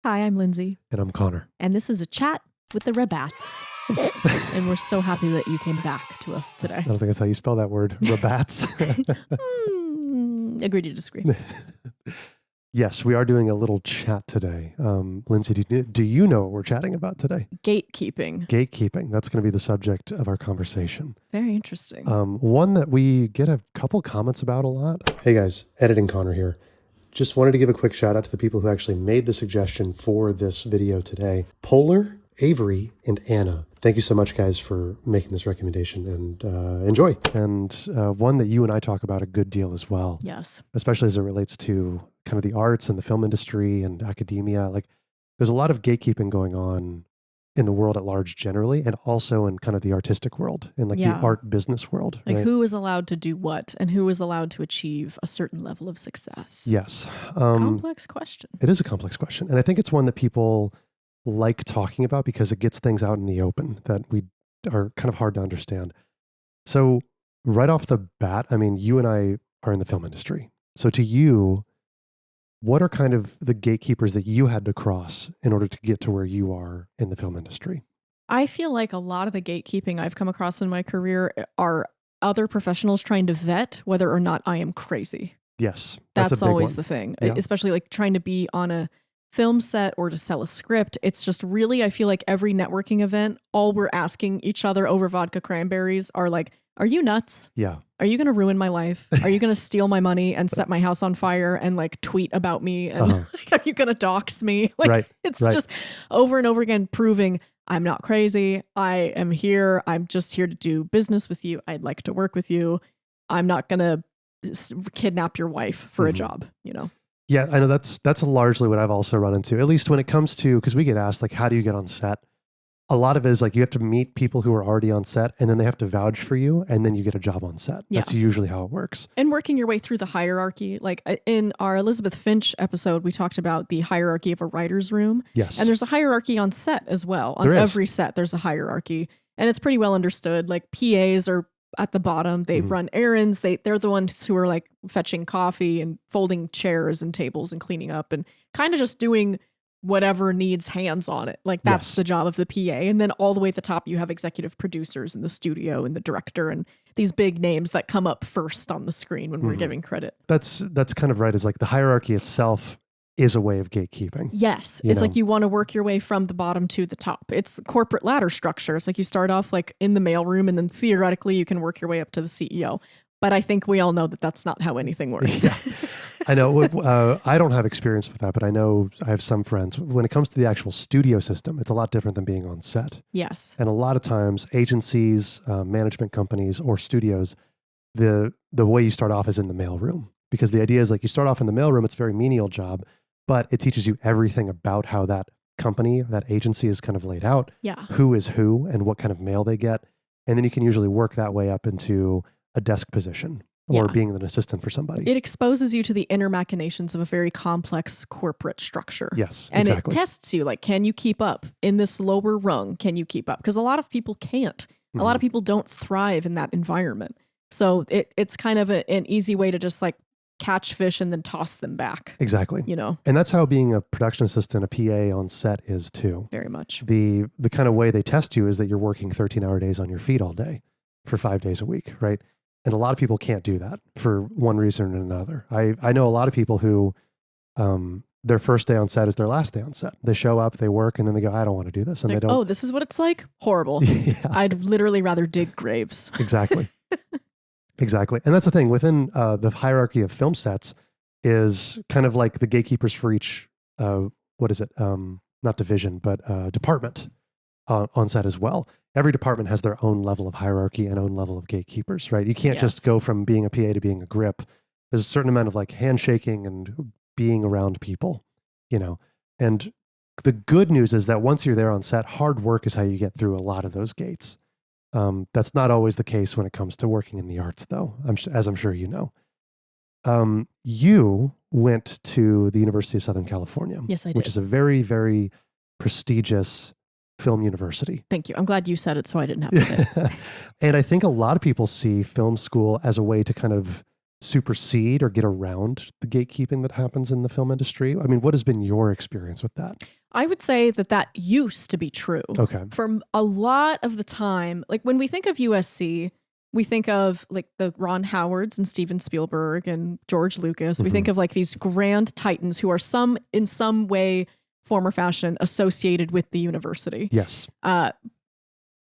Hi, I'm Lindsay. And I'm Connor. And this is a chat with the Rabats. And we're so happy that you came back to us today. I don't think that's how you spell that word, Rabats. Agree to disagree. Yes, we are doing a little chat today. Lindsay, do you know what we're chatting about today? Gatekeeping. Gatekeeping. That's going to be the subject of our conversation. Very interesting. One that we get a couple comments about a lot. Hey guys, Editing Connor here. Just wanted to give a quick shout out to the people who actually made the suggestion for this video today. Polar, Avery, and Anna. Thank you so much, guys, for making this recommendation, and enjoy. And one that you and I talk about a good deal as well. Yes. Especially as it relates to kind of the arts and the film industry and academia. Like, there's a lot of gatekeeping going on in the world at large generally, and also in kind of the artistic world, in like the art business world. Like right? who is allowed to do what, and who is allowed to achieve a certain level of success? Yes. Complex question. It is a complex question. And I think it's one that people like talking about because it gets things out in the open that we are kind of hard to understand. So right off the bat, I mean, you and I are in the film industry. So to you, what are kind of the gatekeepers that you had to cross in order to get to where you are in the film industry? I feel like a lot of the gatekeeping I've come across in my career are other professionals trying to vet whether or not I am crazy. Yes. That's a big always one. the thing, Yeah. especially like trying to be on a film set or to sell a script. It's just really, I feel like every networking event, all we're asking each other over vodka cranberries are like, are you nuts? Yeah. Are you going to ruin my life? Are you going to steal my money and set my house on fire and like tweet about me? And like, are you going to dox me? Like it's just over and over again proving I'm not crazy. I am here. I'm just here to do business with you. I'd like to work with you. I'm not going to kidnap your wife for a job, you know? Yeah, I know that's largely what I've also run into, at least when it comes to, because we get asked, like, how do you get on set? A lot of it is like you have to meet people who are already on set, and then they have to vouch for you, and then you get a job on set. Yeah. That's usually how it works. And working your way through the hierarchy. Like in our Elizabeth Finch episode, we talked about the hierarchy of a writer's room. Yes. And there's a hierarchy on set as well. On every set, there's a hierarchy. And it's pretty well understood. Like PAs are at the bottom. They run errands. They're the ones who are like fetching coffee and folding chairs and tables and cleaning up and kind of just doing whatever needs hands on it. Like that's the job of the PA. And then all the way at the top, you have executive producers in the studio and the director and these big names that come up first on the screen when we're giving credit. That's kind of right. Is like the hierarchy itself is a way of gatekeeping. Yes. It's like you want to work your way from the bottom to the top. It's corporate ladder structure. It's like you start off like in the mailroom and then theoretically you can work your way up to the CEO. But I think we all know that that's not how anything works. Yeah. I know. I don't have experience with that, but I know I have some friends. When it comes to the actual studio system, it's a lot different than being on set. Yes. And a lot of times agencies, management companies, or studios, the way you start off is in the mailroom. Because the idea is like you start off in the mailroom, it's a very menial job, but it teaches you everything about how that company, that agency is kind of laid out, who is who and what kind of mail they get. And then you can usually work that way up into a desk position or being an assistant for somebody. It exposes you to the inner machinations of a very complex corporate structure. Yes, and exactly. It tests you like, can you keep up in this lower rung? Can you keep up? Because a lot of people can't. A lot of people don't thrive in that environment. So it's kind of an easy way to just like catch fish and then toss them back. Exactly. You know? And that's how being a production assistant, a PA on set is too. Very much. The kind of way they test you is that you're working 13-hour days on your feet all day for 5 days a week, right? And a lot of people can't do that for one reason or another. I know a lot of people who their first day on set is their last day on set. They show up, they work, and then they go, I don't want to do this. And like, they don't. Oh, this is what it's like? Horrible. I'd literally rather dig graves. Exactly. Exactly. And that's the thing within the hierarchy of film sets is kind of like the gatekeepers for each, what is it? Not division, but department on set as well. Every department has their own level of hierarchy and own level of gatekeepers, right? You can't just go from being a PA to being a grip. There's a certain amount of like handshaking and being around people, you know? And the good news is that once you're there on set, hard work is how you get through a lot of those gates. That's not always the case when it comes to working in the arts, though, as I'm sure you know. You went to the University of Southern California. Yes, I did. Which is a very, very prestigious film university. Thank you. I'm glad you said it so I didn't have to say it. And I think a lot of people see film school as a way to kind of supersede or get around the gatekeeping that happens in the film industry? I mean, what has been your experience with that? I would say that used to be true. Okay. For a lot of the time, like when we think of USC, we think of like the Ron Howards and Steven Spielberg and George Lucas. We think of like these grand titans who are in some way, form or fashion associated with the university. Yes.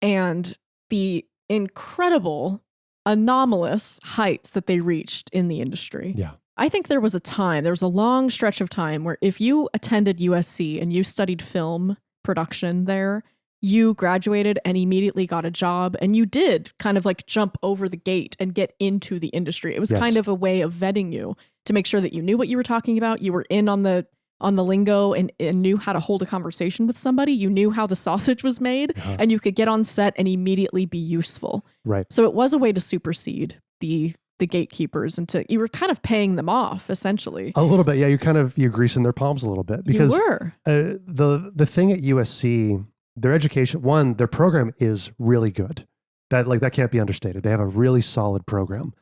And the incredible, anomalous heights that they reached in the industry. Yeah. I think there was a long stretch of time where if you attended USC and you studied film production there, you graduated and immediately got a job, and you did kind of like jump over the gate and get into the industry. It was kind of a way of vetting you to make sure that you knew what you were talking about. You were in on the lingo and knew how to hold a conversation with somebody. You knew how the sausage was made, and you could get on set and immediately be useful. Right. So it was a way to supersede the gatekeepers, and you were kind of paying them off essentially. A little bit. Yeah. You're greasing their palms a little bit, because you were. The thing at USC, their education, their program is really good. That can't be understated. They have a really solid program.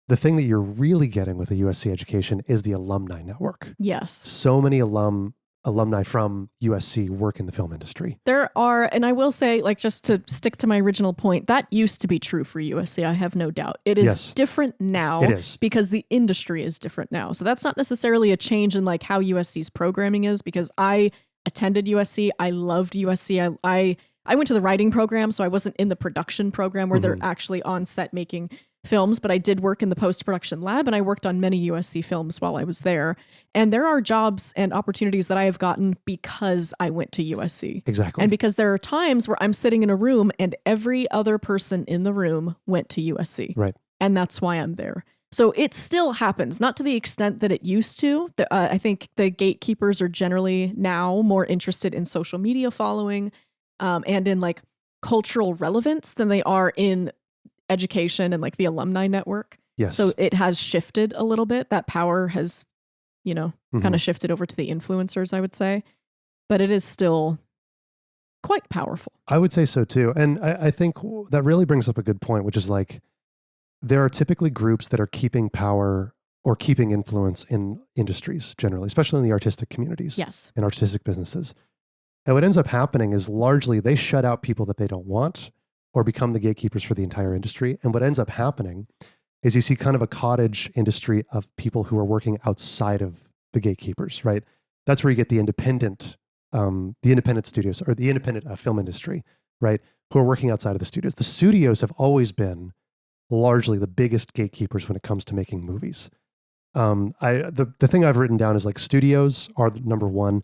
The thing that you're really getting with a USC education is the alumni network. Yes. So many alumni from USC work in the film industry. There are, and I will say, like, just to stick to my original point, that used to be true for USC. I have no doubt. It is different now. It is. Because the industry is different now. So that's not necessarily a change in like how USC's programming is, because I attended USC. I loved USC. I went to the writing program, so I wasn't in the production program where they're actually on set making films, but I did work in the post-production lab, and I worked on many USC films while I was there. And there are jobs and opportunities that I have gotten because I went to USC. Exactly. And because there are times where I'm sitting in a room and every other person in the room went to USC. Right. And that's why I'm there. So it still happens, not to the extent that it used to. I think the gatekeepers are generally now more interested in social media following and in like cultural relevance than they are in education and like the alumni network. Yes. So it has shifted a little bit. That power has, kind of shifted over to the influencers, I would say. But it is still quite powerful. I would say so too. And I think that really brings up a good point, which is like, there are typically groups that are keeping power or keeping influence in industries generally, especially in the artistic communities. Yes. And artistic businesses. And what ends up happening is largely they shut out people that they don't want or become the gatekeepers for the entire industry. And what ends up happening is you see kind of a cottage industry of people who are working outside of the gatekeepers, right? That's where you get the independent studios or the independent film industry, right? Who are working outside of the studios. The studios have always been largely the biggest gatekeepers when it comes to making movies. The thing I've written down is like studios are number one.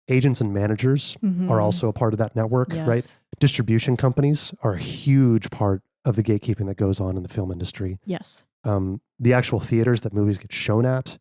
Agents and managers are also a part of that network, right? Distribution companies are a huge part of the gatekeeping that goes on in the film industry. Yes. The actual theaters that movies get shown at.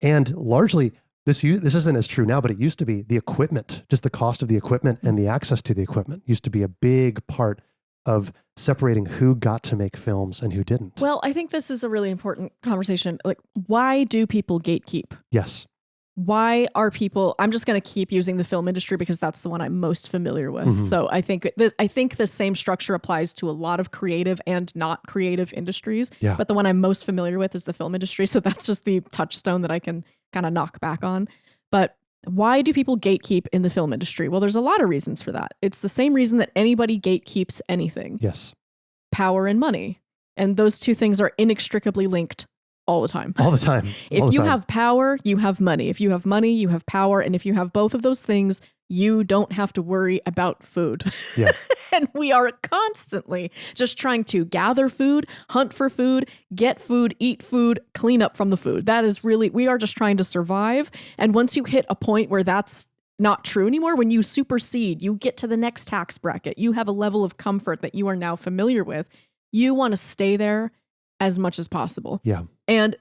And largely, this isn't as true now, but it used to be the equipment, just the cost of the equipment and the access to the equipment used to be a big part of separating who got to make films and who didn't. Well, I think this is a really important conversation. Like, why do people gatekeep? Yes. Why are people, I'm just going to keep using the film industry because that's the one I'm most familiar with. So I think the same structure applies to a lot of creative and not creative industries. Yeah. But the one I'm most familiar with is the film industry. So that's just the touchstone that I can kind of knock back on. But why do people gatekeep in the film industry? Well, there's a lot of reasons for that. It's the same reason that anybody gatekeeps anything. Yes. Power and money. And those two things are inextricably linked all the time. All the time. If you have power, you have money. If you have money, you have power. And if you have both of those things, you don't have to worry about food. Yeah. And we are constantly just trying to gather food, hunt for food, get food, eat food, clean up from the food. That is really, we are just trying to survive. And once you hit a point where that's not true anymore, when you supersede, you get to the next tax bracket, you have a level of comfort that you are now familiar with. You want to stay there as much as possible. Yeah. And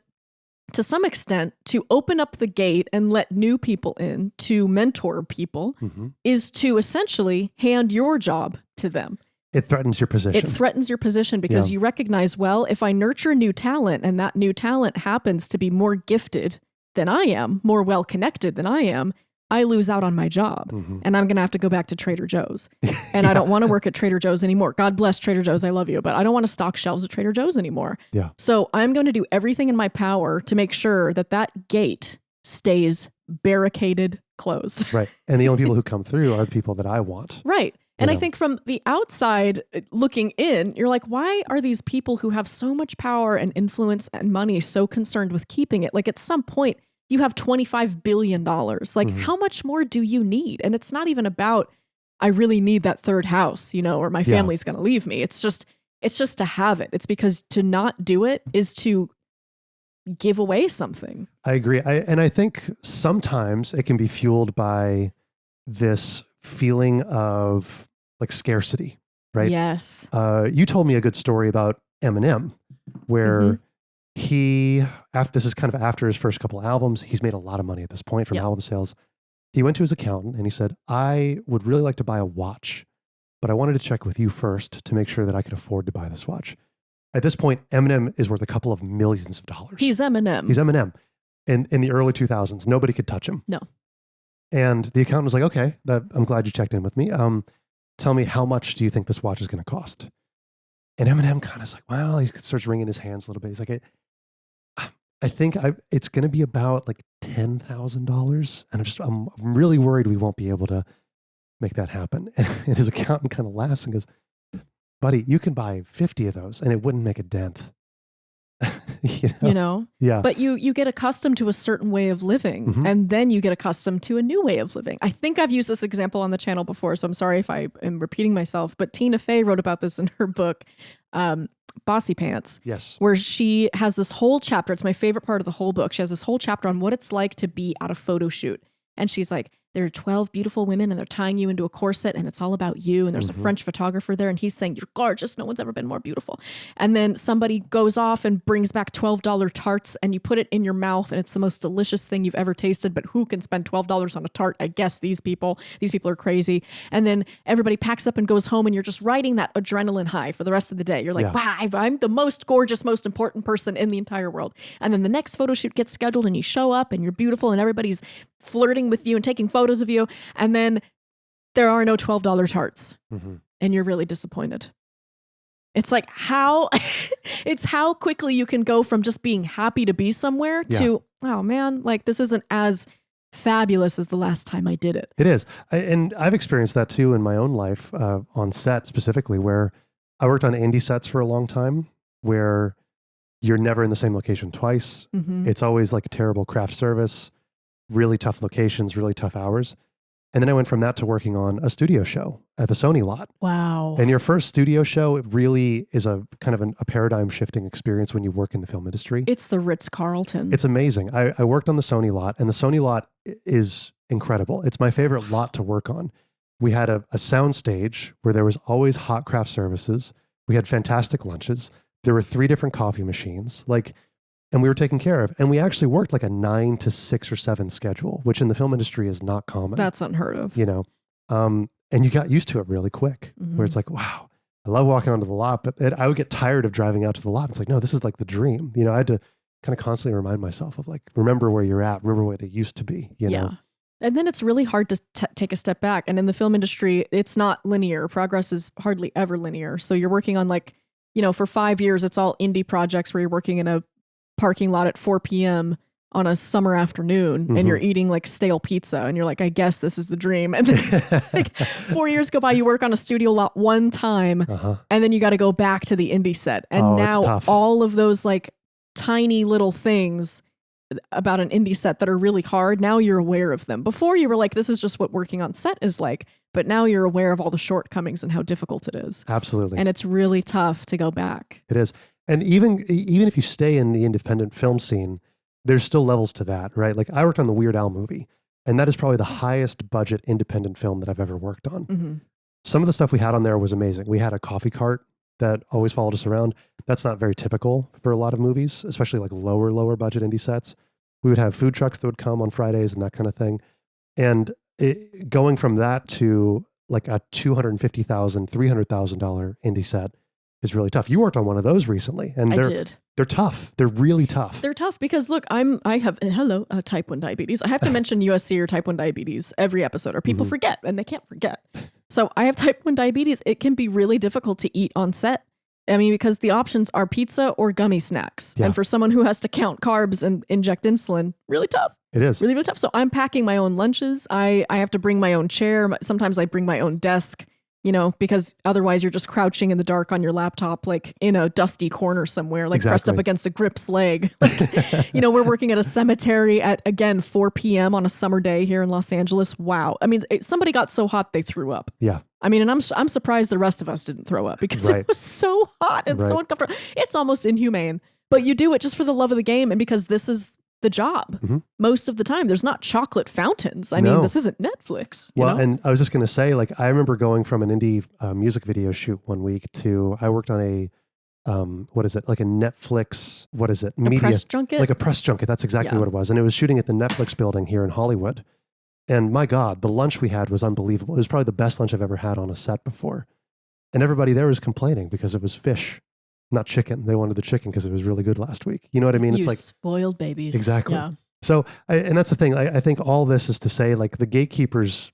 to some extent, to open up the gate and let new people in, to mentor people, is to essentially hand your job to them. It threatens your position. It threatens your position because you recognize, well, if I nurture new talent and that new talent happens to be more gifted than I am, more well-connected than I am, I lose out on my job and I'm going to have to go back to Trader Joe's. And I don't want to work at Trader Joe's anymore. God bless Trader Joe's. I love you, but I don't want to stock shelves at Trader Joe's anymore. Yeah. So I'm going to do everything in my power to make sure that that gate stays barricaded closed. Right. And the only people who come through are the people that I want. Right. And I think from the outside looking in, you're like, why are these people who have so much power and influence and money so concerned with keeping it? Like at some point, you have $25 billion. Like how much more do you need? And it's not even about, I really need that third house, or my family's going to leave me. It's just to have it. It's because to not do it is to give away something. I agree. And I think sometimes it can be fueled by this feeling of like scarcity, right? Yes. You told me a good story about Eminem where this is kind of after his first couple of albums. He's made a lot of money at this point from album sales. He went to his accountant and he said, I would really like to buy a watch, but I wanted to check with you first to make sure that I could afford to buy this watch. At this point, Eminem is worth a couple of millions of dollars. He's Eminem. In the early 2000s, nobody could touch him. No. And the accountant was like, okay, I'm glad you checked in with me. Tell me, how much do you think this watch is going to cost? And Eminem kind of is like, well, he starts wringing his hands a little bit. He's like, I think it's going to be about like $10,000. And I'm really worried we won't be able to make that happen. And his accountant kind of laughs and goes, buddy, you can buy 50 of those and it wouldn't make a dent. Yeah. But you get accustomed to a certain way of living and then you get accustomed to a new way of living. I think I've used this example on the channel before, so I'm sorry if I am repeating myself, but Tina Fey wrote about this in her book, Bossy Pants. Yes. Where she has this whole chapter. It's my favorite part of the whole book. She has this whole chapter on what it's like to be at a photo shoot. And she's like, there are 12 beautiful women and they're tying you into a corset and it's all about you. And there's a French photographer there and he's saying, you're gorgeous. No one's ever been more beautiful. And then somebody goes off and brings back $12 tarts and you put it in your mouth and it's the most delicious thing you've ever tasted. But who can spend $12 on a tart? I guess these people are crazy. And then everybody packs up and goes home and you're just riding that adrenaline high for the rest of the day. You're like, wow, I'm the most gorgeous, most important person in the entire world. And then the next photo shoot gets scheduled and you show up and you're beautiful and everybody's flirting with you and taking photos of you. And then there are no $12 tarts and you're really disappointed. It's like it's how quickly you can go from just being happy to be somewhere to, oh man, like this isn't as fabulous as the last time I did it. It is. And I've experienced that too in my own life on set specifically, where I worked on indie sets for a long time where you're never in the same location twice. It's always like a terrible craft service, really tough locations, really tough hours. And then I went from that to working on a studio show at the Sony lot. Wow. And your first studio show, it really is a kind of a paradigm shifting experience when you work in the film industry. It's the Ritz-Carlton. It's amazing. I worked on the Sony lot and the Sony lot is incredible. It's my favorite lot to work on. We had a sound stage where there was always hot craft services. We had fantastic lunches. There were 3 different coffee machines. And we were taken care of. And we actually worked like a 9 to 6 or 7 schedule, which in the film industry is not common. That's unheard of. And you got used to it really quick, where it's like, wow, I love walking onto the lot, but I would get tired of driving out to the lot. It's like, no, this is like the dream. I had to kind of constantly remind myself of like, remember where you're at, remember what it used to be, know? And then it's really hard to take a step back. And in the film industry, it's not linear. Progress is hardly ever linear. So you're working on for 5 years, it's all indie projects where you're working in a parking lot at 4 p.m. on a summer afternoon and you're eating like stale pizza and you're like, I guess this is the dream. And then 4 years go by, you work on a studio lot one time and then you got to go back to the indie set. And now all of those like tiny little things about an indie set that are really hard, now you're aware of them. Before you were like, this is just what working on set is like, but now you're aware of all the shortcomings and how difficult it is. Absolutely. And it's really tough to go back. It is. And even if you stay in the independent film scene, there's still levels to that, right? Like I worked on the Weird Al movie, and that is probably the highest budget independent film that I've ever worked on. Some of the stuff we had on there was amazing. We had a coffee cart that always followed us around. That's not very typical for a lot of movies, especially like lower budget indie sets. We would have food trucks that would come on Fridays and that kind of thing. And going from that to like a $250,000, $300,000 indie set is really tough. You worked on one of those recently, and I did. They're tough. They're really tough. They're tough because look, I have type 1 diabetes. I have to mention USC or type 1 diabetes every episode, or people forget, and they can't forget. So I have type 1 diabetes. It can be really difficult to eat on set. I mean, because the options are pizza or gummy snacks. Yeah. And for someone who has to count carbs and inject insulin, really tough. It is. Really, really tough. So I'm packing my own lunches. I have to bring my own chair. Sometimes I bring my own desk, because otherwise you're just crouching in the dark on your laptop, like in a dusty corner somewhere, like pressed up against a grip's leg. Like, we're working at a cemetery at, again, 4 p.m. on a summer day here in Los Angeles. Wow. I mean, somebody got so hot they threw up. Yeah. I mean, and I'm surprised the rest of us didn't throw up because it was so hot and so uncomfortable. It's almost inhumane, but you do it just for the love of the game and because this is the job. Most of the time. There's not chocolate fountains. I mean, this isn't Netflix. Well, and I was just going to say, like, I remember going from an indie music video shoot one week to, I worked on a, like a Netflix, media, press junket? Like a press junket. That's exactly what it was. And it was shooting at the Netflix building here in Hollywood. And my God, the lunch we had was unbelievable. It was probably the best lunch I've ever had on a set before. And everybody there was complaining because it was fish, not chicken. They wanted the chicken because it was really good last week. You know what I mean? It's like spoiled babies. Exactly. Yeah. So, and that's the thing. I think all this is to say, like, the gatekeepers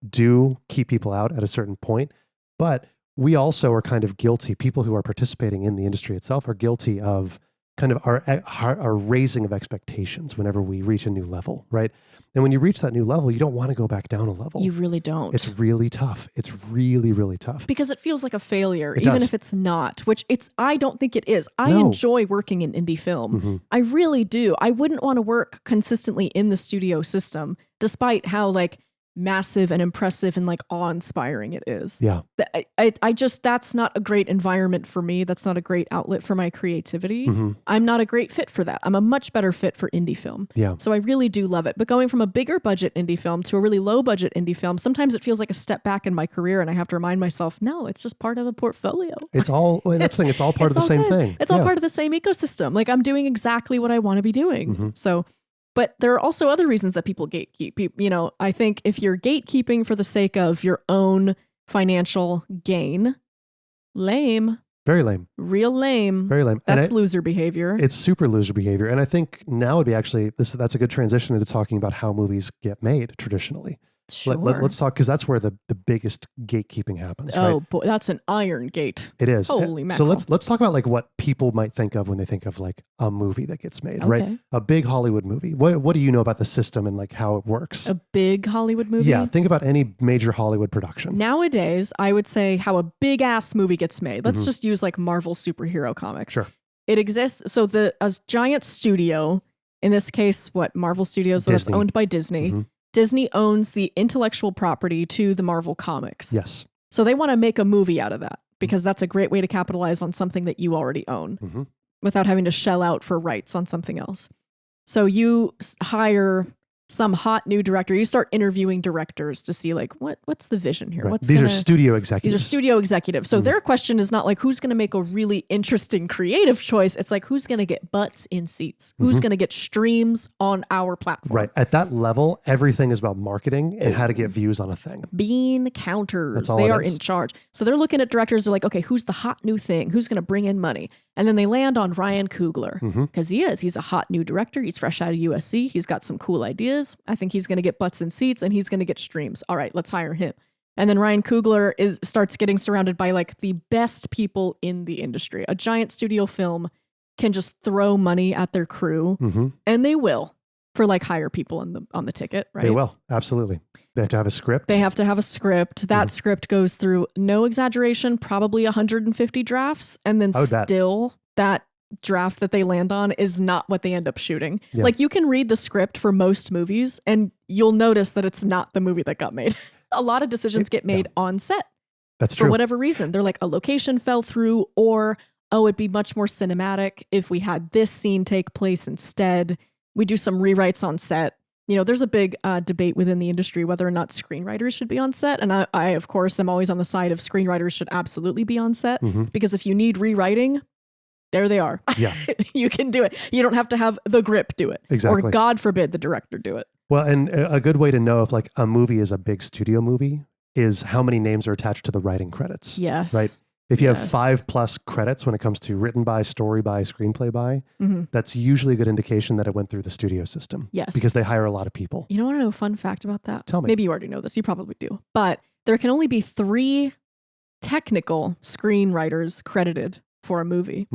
do keep people out at a certain point, but we also are kind of guilty. People who are participating in the industry itself are guilty of kind of our raising of expectations whenever we reach a new level, right? And when you reach that new level, you don't want to go back down a level. You really don't. It's really tough. It's really, really tough. Because it feels like a failure, even if it's not, which I don't think it is. I enjoy working in indie film. I really do. I wouldn't want to work consistently in the studio system, despite how like massive and impressive and like awe-inspiring it is. Yeah. I just, that's not a great environment for me. That's not a great outlet for my creativity. I'm not a great fit for that. I'm a much better fit for indie film. Yeah. So I really do love it. But going from a bigger budget indie film to a really low budget indie film, sometimes it feels like a step back in my career and I have to remind myself, no, it's just part of the portfolio. It's all, that's the thing. It's all part of the same thing. It's all part of the same ecosystem. Like I'm doing exactly what I want to be doing. So but there are also other reasons that people gatekeep. I think if you're gatekeeping for the sake of your own financial gain, lame. Very lame. Real lame. Very lame. That's loser behavior. It's super loser behavior. And I think now would be actually, that's a good transition into talking about how movies get made traditionally. Sure. Let's talk, because that's where the biggest gatekeeping happens. Oh, right? boy, that's an iron gate. It is. Holy mackerel. So let's talk about like what people might think of when they think of like a movie that gets made, right? A big Hollywood movie. What do you know about the system and like how it works? A big Hollywood movie? Yeah, think about any major Hollywood production. Nowadays, I would say how a big ass movie gets made. Let's just use like Marvel superhero comics. Sure. It exists. So a giant studio, in this case, Marvel Studios, that's owned by Disney. Disney owns the intellectual property to the Marvel comics. Yes. So they want to make a movie out of that because that's a great way to capitalize on something that you already own without having to shell out for rights on something else. So you hire some hot new director. You start interviewing directors to see like, what's the vision here? Right. These are studio executives. These are studio executives. So their question is not like, who's going to make a really interesting creative choice? It's like, who's going to get butts in seats? Who's going to get streams on our platform? Right. At that level, everything is about marketing and how to get views on a thing. Bean counters. They are in charge. So they're looking at directors. They're like, okay, who's the hot new thing? Who's going to bring in money? And then they land on Ryan Coogler because he's a hot new director. He's fresh out of USC. He's got some cool ideas. I think he's going to get butts in seats and he's going to get streams. All right, let's hire him. And then Ryan Coogler starts getting surrounded by like the best people in the industry. A giant studio film can just throw money at their crew and they will for like hire people on the ticket, right? They will. Absolutely. They have to have a script. They have to have a script. That script goes through, no exaggeration, probably 150 drafts. And then still that draft that they land on is not what they end up shooting. Yeah. Like you can read the script for most movies and you'll notice that it's not the movie that got made. A lot of decisions get made on set. That's true. For whatever reason. They're like, a location fell through, or, oh, it'd be much more cinematic if we had this scene take place instead. We do some rewrites on set. There's a big debate within the industry whether or not screenwriters should be on set. And I, of course, am always on the side of screenwriters should absolutely be on set because if you need rewriting, there they are. Yeah. You can do it. You don't have to have the grip do it. Exactly. Or God forbid the director do it. Well, and a good way to know if like a movie is a big studio movie is how many names are attached to the writing credits. Yes. Right. If you have 5+ credits when it comes to written by, story by, screenplay by, that's usually a good indication that it went through the studio system. Yes. Because they hire a lot of people. You want to know a fun fact about that? Tell me. Maybe you already know this. You probably do. But there can only be 3 technical screenwriters credited for a movie.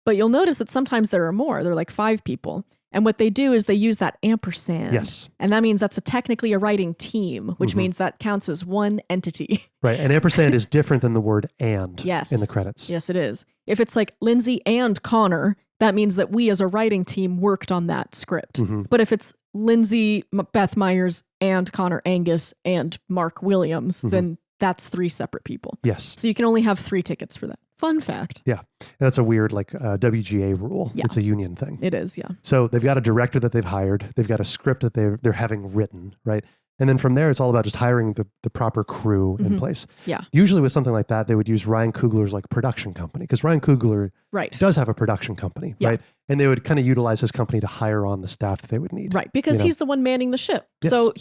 But you'll notice that sometimes there are more. There are like 5 people. And what they do is they use that ampersand. Yes. And that means that's technically a writing team, which means that counts as one entity. Right. And ampersand is different than the word and in the credits. Yes, it is. If it's like Lindsay and Connor, that means that we as a writing team worked on that script. But if it's Lindsay Beth Myers and Connor Angus and Mark Williams, then that's 3 separate people. Yes. So you can only have 3 tickets for that. Fun fact. Yeah. And that's a weird WGA rule. Yeah. It's a union thing. It is, yeah. So they've got a director that they've hired. They've got a script that they're having written, right? And then from there, it's all about just hiring the proper crew in place. Yeah. Usually with something like that, they would use Ryan Coogler's production company, because Ryan Coogler does have a production company, right? And they would kind of utilize his company to hire on the staff that they would need. Right, because he's the one manning the ship. Yes. So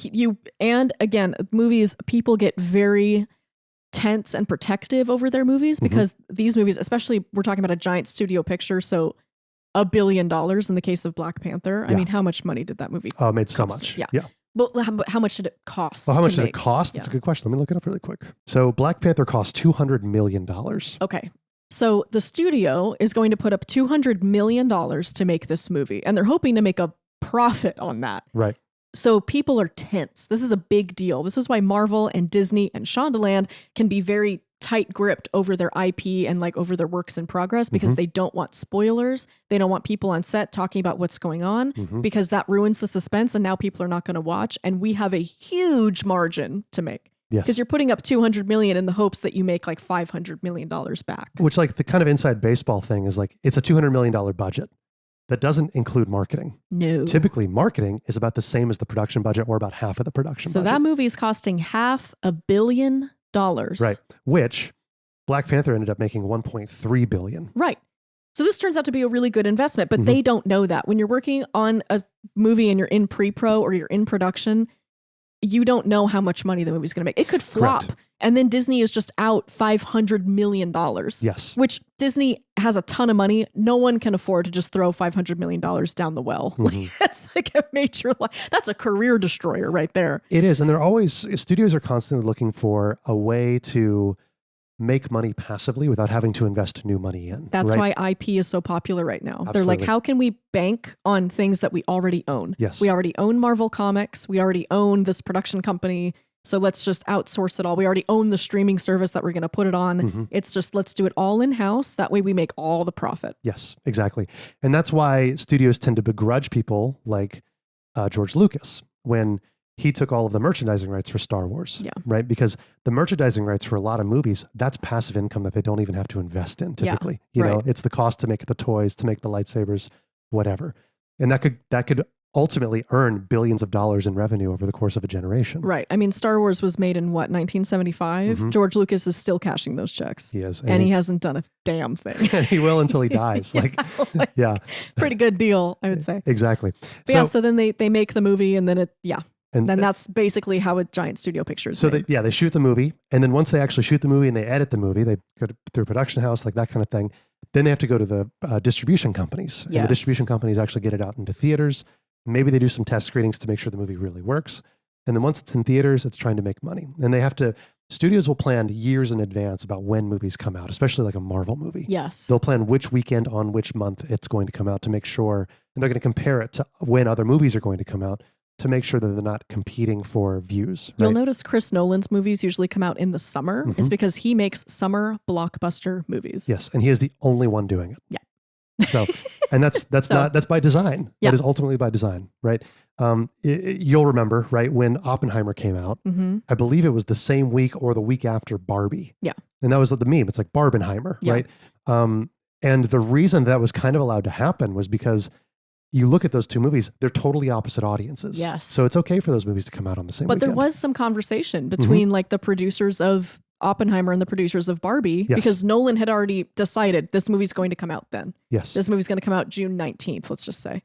and again, movies, people get very tense and protective over their movies because these movies, especially we're talking about a giant studio picture, so $1 billion in the case of Black Panther. I mean, how much money did that movie Oh, it made so much. Yeah. Well, how much did it cost? Well, how much did it cost? That's a good question. Let me look it up really quick. So Black Panther cost $200 million. Okay. So the studio is going to put up $200 million to make this movie, and they're hoping to make a profit on that. Right. So people are tense. This is a big deal. This is why Marvel and Disney and Shondaland can be very tight gripped over their IP and over their works in progress, because they don't want spoilers. They don't want people on set talking about what's going on, because that ruins the suspense, and now people are not going to watch. And we have a huge margin to make. Yes. Because you're putting up $200 million in the hopes that you make $500 million back. Which the kind of inside baseball thing is it's a $200 million budget. That doesn't include marketing. No. Typically, marketing is about the same as the production budget, or about half of the production budget. So that movie is costing $500 million. Right. Which Black Panther ended up making $1.3 billion. Right. So this turns out to be a really good investment, but they don't know that. When you're working on a movie and you're in pre-pro or you're in production, you don't know how much money the movie's going to make. It could flop. Correct. And then Disney is just out $500 million. Yes. Which Disney has a ton of money. No one can afford to just throw $500 million down the well. That's a major, that's a career destroyer right there. It is. And studios are constantly looking for a way to make money passively without having to invest new money in. That's why IP is so popular right now. Absolutely. They're like, how can we bank on things that we already own? Yes. We already own Marvel Comics. We already own this production company. So let's just outsource it all. We already own the streaming service that we're going to put it on. It's just, let's do it all in-house. That way we make all the profit. Yes, exactly. And that's why studios tend to begrudge people like George Lucas when he took all of the merchandising rights for Star Wars, right? Because the merchandising rights for a lot of movies, that's passive income that they don't even have to invest in typically. You know, it's the cost to make the toys, to make the lightsabers, whatever. And that could ultimately earn billions of dollars in revenue over the course of a generation. Right. I mean, Star Wars was made in 1975? George Lucas is still cashing those checks. He is. And he hasn't done a damn thing. And he will until he dies. Pretty good deal, I would say. Exactly. So then they make the movie, and then and then that's basically how a giant studio picture is made. They shoot the movie, and then once they actually shoot the movie and they edit the movie, they go to their production house, that kind of thing. Then they have to go to the distribution companies. And the distribution companies actually get it out into theaters. Maybe they do some test screenings to make sure the movie really works. And then once it's in theaters, it's trying to make money. And studios will plan years in advance about when movies come out, especially like a Marvel movie. Yes. They'll plan which weekend on which month it's going to come out to make sure, and they're going to compare it to when other movies are going to come out to make sure that they're not competing for views. Right? You'll notice Chris Nolan's movies usually come out in the summer. It's because he makes summer blockbuster movies. Yes. And he is the only one doing it. Yeah. So, and that's by design. That is ultimately by design, right? You'll remember, right, when Oppenheimer came out, I believe it was the same week or the week after Barbie. Yeah. And that was the meme. It's like Barbenheimer, right? And the reason that was kind of allowed to happen was because you look at those two movies, they're totally opposite audiences. Yes. So it's okay for those movies to come out on the same weekend. But there was some conversation between the producers of Oppenheimer and the producers of Barbie, because Nolan had already decided this movie's going to come out then. Yes. This movie's going to come out June 19th, let's just say.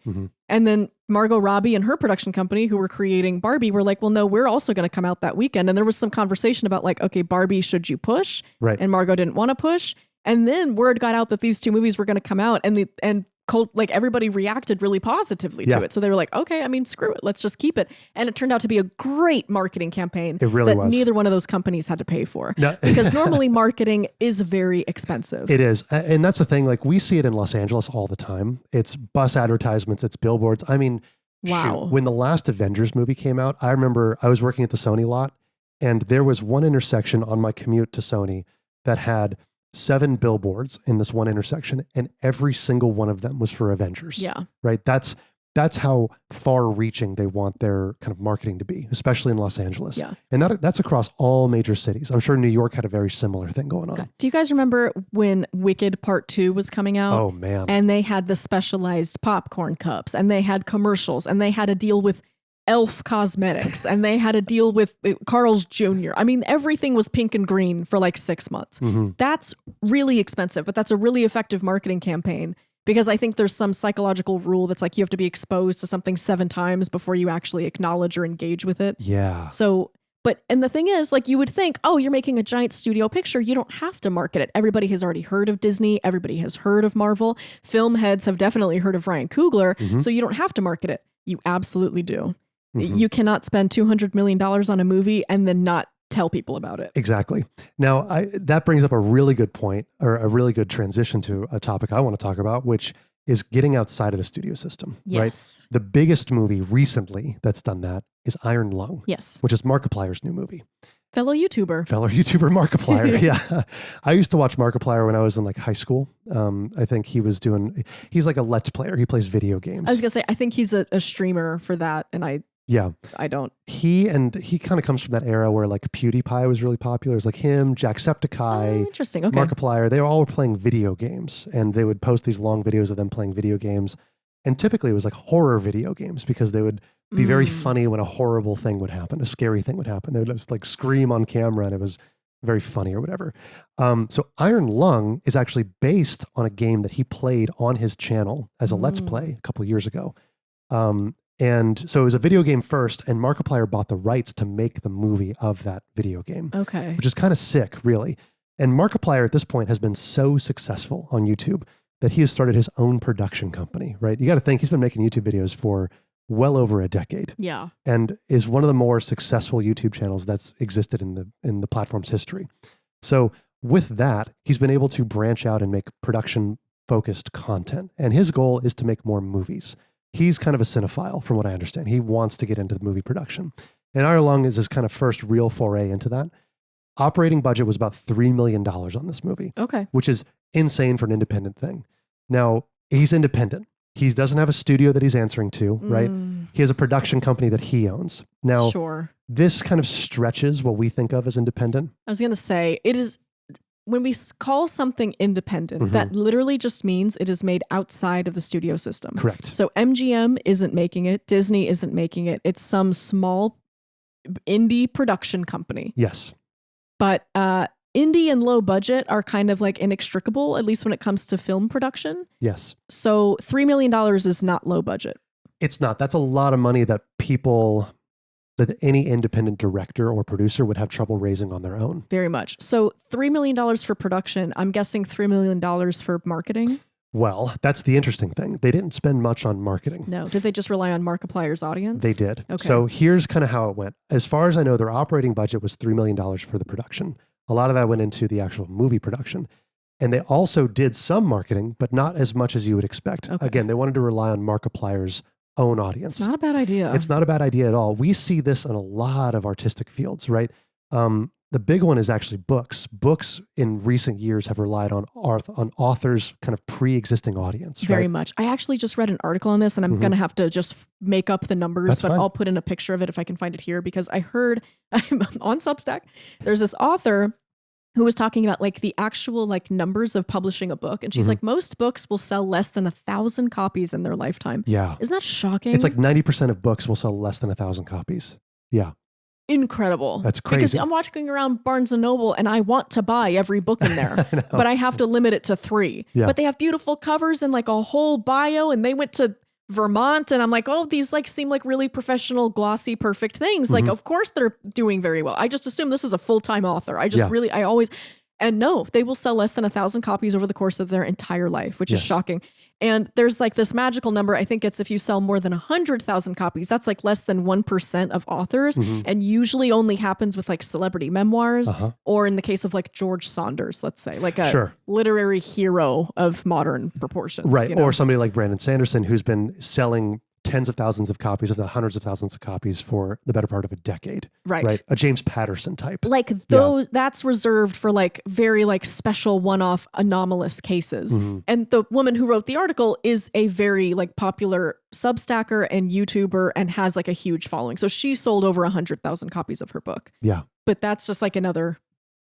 And then Margot Robbie and her production company who were creating Barbie were like, well, no, we're also going to come out that weekend. And there was some conversation about like, okay, Barbie, should you push? Right. And Margot didn't want to push. And then word got out that these two movies were going to come out, and like everybody reacted really positively to it. So they were like, okay, I mean, screw it. Let's just keep it. And it turned out to be a great marketing campaign. It really was. Neither one of those companies had to pay for. No. Because normally marketing is very expensive. It is. And that's the thing. Like we see it in Los Angeles all the time. It's bus advertisements. It's billboards. I mean, wow. Shoot, when the last Avengers movie came out, I remember I was working at the Sony lot, and there was one intersection on my commute to Sony that had 7 billboards in this one intersection, and every single one of them was for Avengers. Yeah. Right. That's how far reaching they want their kind of marketing to be, especially in Los Angeles. Yeah. And that's across all major cities. I'm sure New York had a very similar thing going on. Okay. Do you guys remember when Wicked Part 2 was coming out? Oh man. And they had the specialized popcorn cups, and they had commercials, and they had a deal with Elf Cosmetics, and they had a deal with Carl's Jr. I mean, everything was pink and green for like 6 months. That's really expensive, but that's a really effective marketing campaign, because I think there's some psychological rule that's like you have to be exposed to something 7 times before you actually acknowledge or engage with it. Yeah. So, and the thing is, like, you would think, oh, you're making a giant studio picture, you don't have to market it. Everybody has already heard of Disney. Everybody has heard of Marvel. Film heads have definitely heard of Ryan Coogler. So you don't have to market it. You absolutely do. You cannot spend $200 million on a movie and then not tell people about it. Exactly. Now, that brings up a really good point, or a really good transition to a topic I want to talk about, which is getting outside of the studio system. Yes. Right? The biggest movie recently that's done that is Iron Lung. Yes. Which is Markiplier's new movie. Fellow YouTuber Markiplier. Yeah. I used to watch Markiplier when I was in like high school. I think he's like a Let's Player. He plays video games. I was going to say, I think he's a streamer for that. And I don't. He kind of comes from that era where like PewDiePie was really popular. It was like him, Jacksepticeye, interesting. Okay. Markiplier. They all were playing video games, and they would post these long videos of them playing video games. And typically it was like horror video games, because they would be very funny when a horrible thing would happen, a scary thing would happen. They would just like scream on camera, and it was very funny or whatever. So Iron Lung is actually based on a game that he played on his channel as a Let's Play a couple of years ago. And so it was a video game first, and Markiplier bought the rights to make the movie of that video game. Okay. Which is kind of sick, really. And Markiplier at this point has been so successful on YouTube that he has started his own production company, right? You got to think he's been making YouTube videos for well over a decade. Yeah. And is one of the more successful YouTube channels that's existed in the platform's history. So with that, he's been able to branch out and make production focused content. And his goal is to make more movies. He's kind of a cinephile, from what I understand. He wants to get into the movie production. And Iron Lung is his kind of first real foray into that. Operating budget was about $3 million on this movie. Okay. Which is insane for an independent thing. Now, he's independent. He doesn't have a studio that he's answering to, right? He has a production company that he owns. Now, this kind of stretches what we think of as independent. I was going to say, it is, when we call something independent, that literally just means it is made outside of the studio system. Correct. So MGM isn't making it. Disney isn't making it. It's some small indie production company. Yes. But indie and low budget are kind of like inextricable, at least when it comes to film production. Yes. So $3 million is not low budget. It's not. That's a lot of money that any independent director or producer would have trouble raising on their own. Very much. So $3 million for production. I'm guessing $3 million for marketing. Well, that's the interesting thing. They didn't spend much on marketing. No. Did they just rely on Markiplier's audience? They did. Okay. So here's kind of how it went. As far as I know, their operating budget was $3 million for the production. A lot of that went into the actual movie production. And they also did some marketing, but not as much as you would expect. Okay. Again, they wanted to rely on Markiplier's own audience. It's not a bad idea. It's not a bad idea at all. We see this in a lot of artistic fields, right? The big one is actually books. Books in recent years have relied on authors' kind of pre-existing audience. Very much. I actually just read an article on this, and I'm going to have to just make up the numbers, That's but fine. I'll put in a picture of it if I can find it here, because I heard on Substack, there's this author who was talking about like the actual like numbers of publishing a book. And she's like, most books will sell less than 1,000 copies in their lifetime. Yeah. Isn't that shocking? It's like 90% of books will sell less than 1,000 copies. Yeah. incredible. That's crazy. Because I'm walking around Barnes & Noble and I want to buy every book in there, but I have to limit it to 3. Yeah. But they have beautiful covers and like a whole bio, and they went to Vermont, and I'm like, oh, these like seem like really professional, glossy, perfect things. Like, of course they're doing very well. I just assume this is a full-time author. And no, they will sell less than 1,000 copies over the course of their entire life, which is shocking. And there's like this magical number. I think it's if you sell more than 100,000 copies, that's like less than 1% of authors, and usually only happens with like celebrity memoirs, or in the case of like George Saunders, let's say, like a literary hero of modern proportions. Right. Or somebody like Brandon Sanderson, who's been selling tens of thousands of copies, if not hundreds of thousands of copies for the better part of a decade. Right. A James Patterson type. Like those, that's reserved for like very like special one-off anomalous cases. And the woman who wrote the article is a very like popular Substacker and YouTuber and has like a huge following. So she sold over 100,000 copies of her book. Yeah. But that's just like another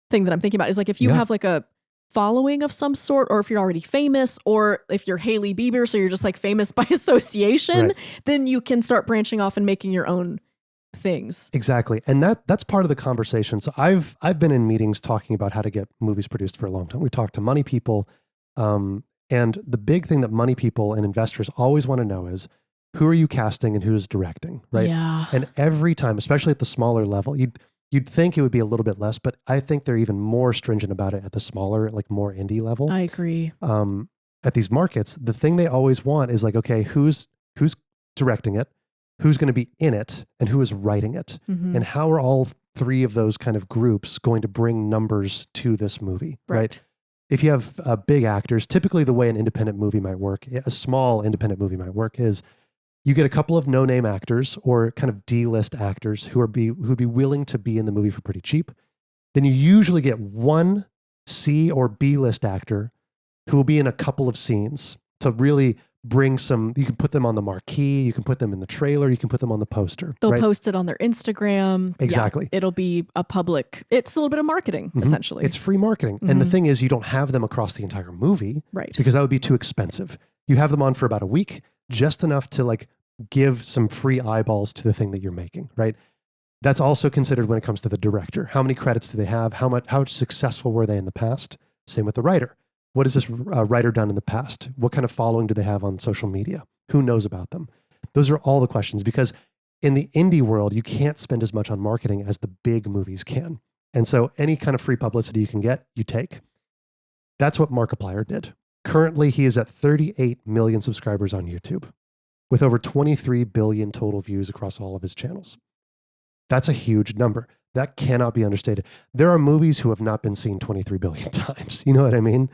thing that I'm thinking about is like if you have like a following of some sort, or if you're already famous, or if you're Hailey Bieber, so you're just like famous by association, then you can start branching off and making your own things. Exactly. And that's part of the conversation. So I've been in meetings talking about how to get movies produced for a long time. We talked to money people. And the big thing that money people and investors always want to know is, who are you casting and who's directing? Right. Yeah. And every time, especially at the smaller level, you'd think it would be a little bit less, but I think they're even more stringent about it at the smaller, like more indie level. I agree. At these markets, the thing they always want is like, okay, who's directing it, who's going to be in it, and who is writing it, and how are all 3 of those kind of groups going to bring numbers to this movie, right? If you have big actors, typically the way an independent movie might work, a small independent movie might work, is you get a couple of no-name actors or kind of D-list actors who'd be willing to be in the movie for pretty cheap. Then you usually get one C or B-list actor who will be in a couple of scenes to really bring some. You can put them on the marquee, you can put them in the trailer, you can put them on the poster. They'll post it on their Instagram. Exactly. Yeah, it'll be a public. It's a little bit of marketing, essentially. It's free marketing. And the thing is, you don't have them across the entire movie, right? Because that would be too expensive. You have them on for about a week, just enough to like give some free eyeballs to the thing that you're making, right? That's also considered when it comes to the director. How many credits do they have? How successful were they in the past? Same with the writer. What has this writer done in the past? What kind of following do they have on social media? Who knows about them? Those are all the questions, because in the indie world, you can't spend as much on marketing as the big movies can. And so any kind of free publicity you can get, you take. That's what Markiplier did. Currently, he is at 38 million subscribers on YouTube, with over 23 billion total views across all of his channels. That's a huge number. That cannot be understated. There are movies who have not been seen 23 billion times. You know what I mean?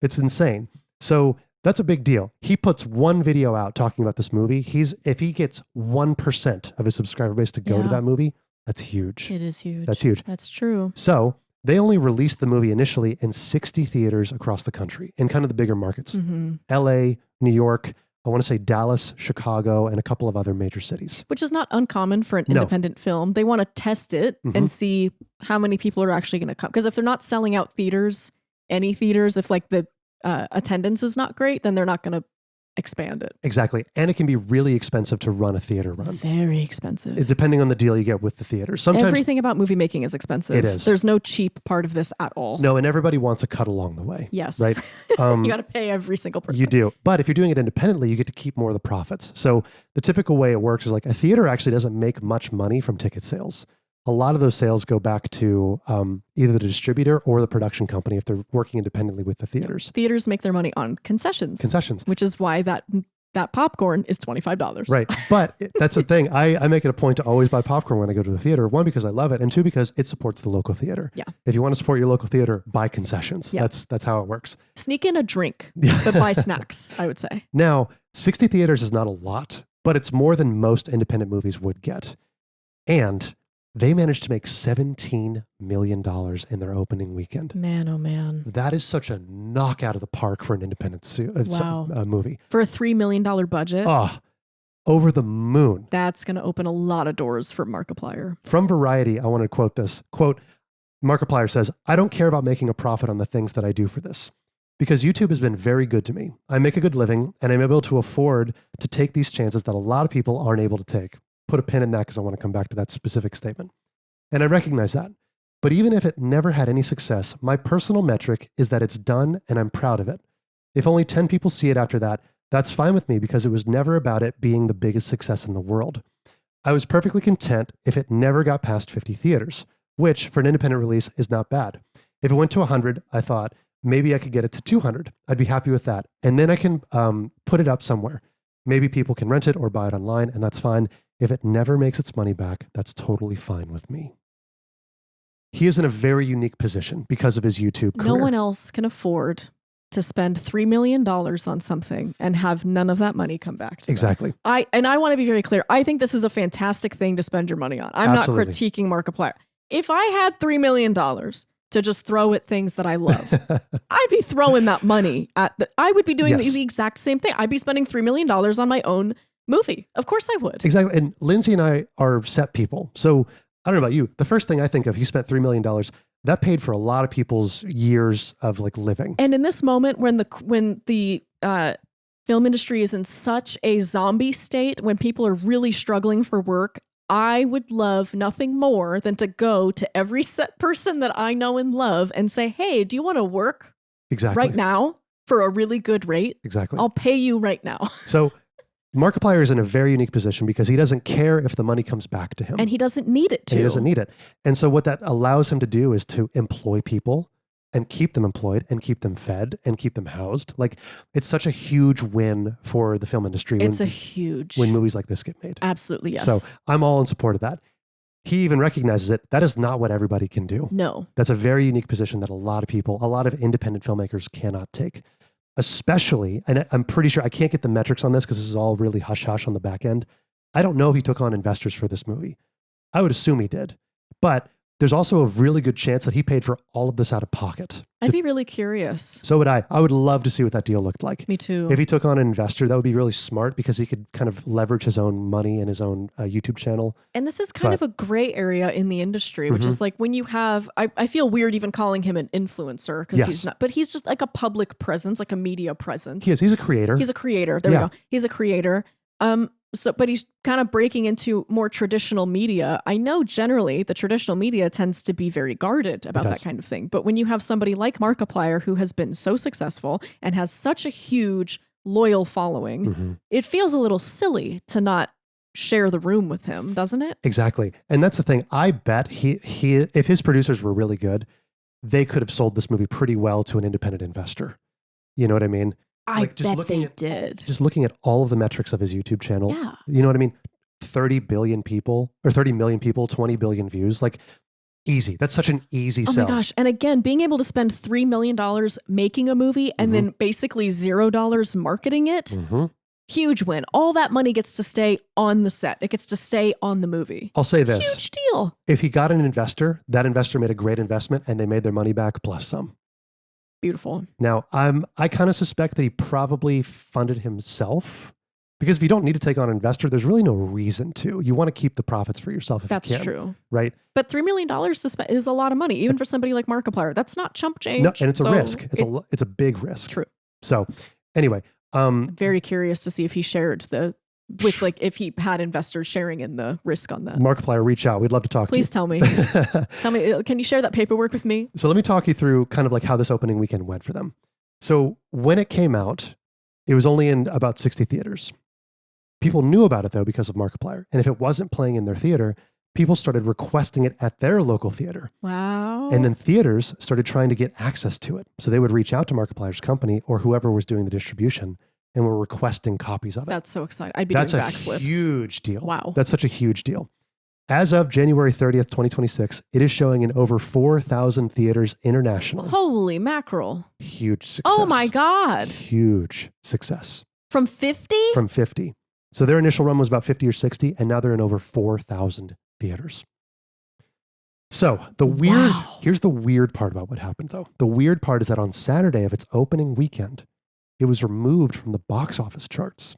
It's insane. So that's a big deal. He puts one video out talking about this movie. If he gets 1% of his subscriber base to go to that movie, that's huge. It is huge. That's huge. That's true. So they only released the movie initially in 60 theaters across the country, in kind of the bigger markets. LA, New York, I want to say Dallas, Chicago, and a couple of other major cities. Which is not uncommon for an independent film. They want to test it and see how many people are actually going to come. Because if they're not selling out theaters, any theaters, if like the attendance is not great, then they're not going to expand it. Exactly. And it can be really expensive to run a theater run. Very expensive. Depending on the deal you get with the theater. Sometimes everything about movie making is expensive. It is. There's no cheap part of this at all. No, and everybody wants a cut along the way. Yes. Right? You got to pay every single person. You do. But if you're doing it independently, you get to keep more of the profits. So the typical way it works is like a theater actually doesn't make much money from ticket sales. A lot of those sales go back to either the distributor or the production company if they're working independently with the theaters. Theaters make their money on concessions. Concessions. Which is why that popcorn is $25. Right. But that's the thing. I make it a point to always buy popcorn when I go to the theater. 1, because I love it. And 2, because it supports the local theater. Yeah. If you want to support your local theater, buy concessions. Yeah. That's how it works. Sneak in a drink, but buy snacks, I would say. Now, 60 theaters is not a lot, but it's more than most independent movies would get. And they managed to make $17 million in their opening weekend. Man, oh man. That is such a knockout of the park for an independent movie. For a $3 million budget. Oh, over the moon. That's going to open a lot of doors for Markiplier. From Variety, I want to quote this. Quote, Markiplier says, "I don't care about making a profit on the things that I do for this, because YouTube has been very good to me. I make a good living, and I'm able to afford to take these chances that a lot of people aren't able to take." Put a pin in that because I want to come back to that specific statement. And I recognize that. But even if it never had any success, my personal metric is that it's done and I'm proud of it. If only 10 people see it after that, that's fine with me because it was never about it being the biggest success in the world. I was perfectly content if it never got past 50 theaters, which for an independent release is not bad. If it went to 100, I thought maybe I could get it to 200. I'd be happy with that. And then I can put it up somewhere. Maybe people can rent it or buy it online, and that's fine. If it never makes its money back, that's totally fine with me. He is in a very unique position because of his YouTube career. No one else can afford to spend $3 million on something and have none of that money come back to Exactly. them. I want to be very clear. I think this is a fantastic thing to spend your money on. I'm Absolutely. not critiquing Markiplier. If I had $3 million to just throw at things that I love, I'd be throwing that money I would be doing the exact same thing. I'd be spending $3 million on my own movie. Of course I would. Exactly. And Lindsay and I are set people. So I don't know about you. The first thing I think of, he spent $3 million. That paid for a lot of people's years of like living. And in this moment when the film industry is in such a zombie state, when people are really struggling for work, I would love nothing more than to go to every set person that I know and love and say, hey, do you want to work right now for a really good rate? Exactly. I'll pay you right now. So Markiplier is in a very unique position because he doesn't care if the money comes back to him. And he doesn't need it to. And he doesn't need it. And so what that allows him to do is to employ people and keep them employed and keep them fed and keep them housed. Like, it's such a huge win for the film industry. When movies like this get made. Absolutely, yes. So I'm all in support of that. He even recognizes it. That is not what everybody can do. No. That's a very unique position that a lot of independent filmmakers cannot take. Especially, and I'm pretty sure, I can't get the metrics on this because this is all really hush-hush on the back end. I don't know if he took on investors for this movie. I would assume he did. But there's also a really good chance that he paid for all of this out of pocket. I'd be really curious. So would I. I would love to see what that deal looked like. Me too. If he took on an investor, that would be really smart because he could kind of leverage his own money and his own YouTube channel. And this is kind of a gray area in the industry, which is like when you have, I feel weird even calling him an influencer because he's not, but he's just like a public presence, like a media presence. He is. He's a creator. He's a creator. There we go. He's a creator. But he's kind of breaking into more traditional media. I know generally the traditional media tends to be very guarded about that kind of thing. But when you have somebody like Markiplier who has been so successful and has such a huge loyal following, it feels a little silly to not share the room with him, doesn't it? Exactly. And that's the thing. I bet he if his producers were really good, they could have sold this movie pretty well to an independent investor. You know what I mean? I bet they did. Just looking at all of the metrics of his YouTube channel. Yeah. You know what I mean? 30 billion people or 30 million people, 20 billion views. Like, easy. That's such an easy sell. Oh my gosh. And again, being able to spend $3 million making a movie and then basically $0 marketing it. Huge win. All that money gets to stay on the set. It gets to stay on the movie. I'll say this. Huge deal. If he got an investor, that investor made a great investment and they made their money back plus some. Beautiful. Now, I kind of suspect that he probably funded himself because if you don't need to take on an investor, there's really no reason to. You want to keep the profits for yourself if you can. That's true. Right? But $3 million to spend is a lot of money, even for somebody like Markiplier. That's not chump change. No, and it's a risk. It's a big risk. True. So anyway. I'm very curious to see if he shared if he had investors sharing in the risk on that. Markiplier, reach out. We'd love to talk to you. Please tell me. Tell me, can you share that paperwork with me? So let me talk you through kind of like how this opening weekend went for them. So when it came out, it was only in about 60 theaters. People knew about it though because of Markiplier. And if it wasn't playing in their theater, people started requesting it at their local theater. Wow. And then theaters started trying to get access to it. So they would reach out to Markiplier's company or whoever was doing the distribution and were requesting copies of it. That's so exciting. I'd be doing backflips. That's a huge deal. Wow. That's such a huge deal. As of January 30th, 2026, it is showing in over 4,000 theaters internationally. Holy mackerel. Huge success. Oh my God. Huge success. From 50? From 50. So their initial run was about 50 or 60, and now they're in over 4,000 theaters. So here's the weird part about what happened though. The weird part is that on Saturday of its opening weekend, it was removed from the box office charts.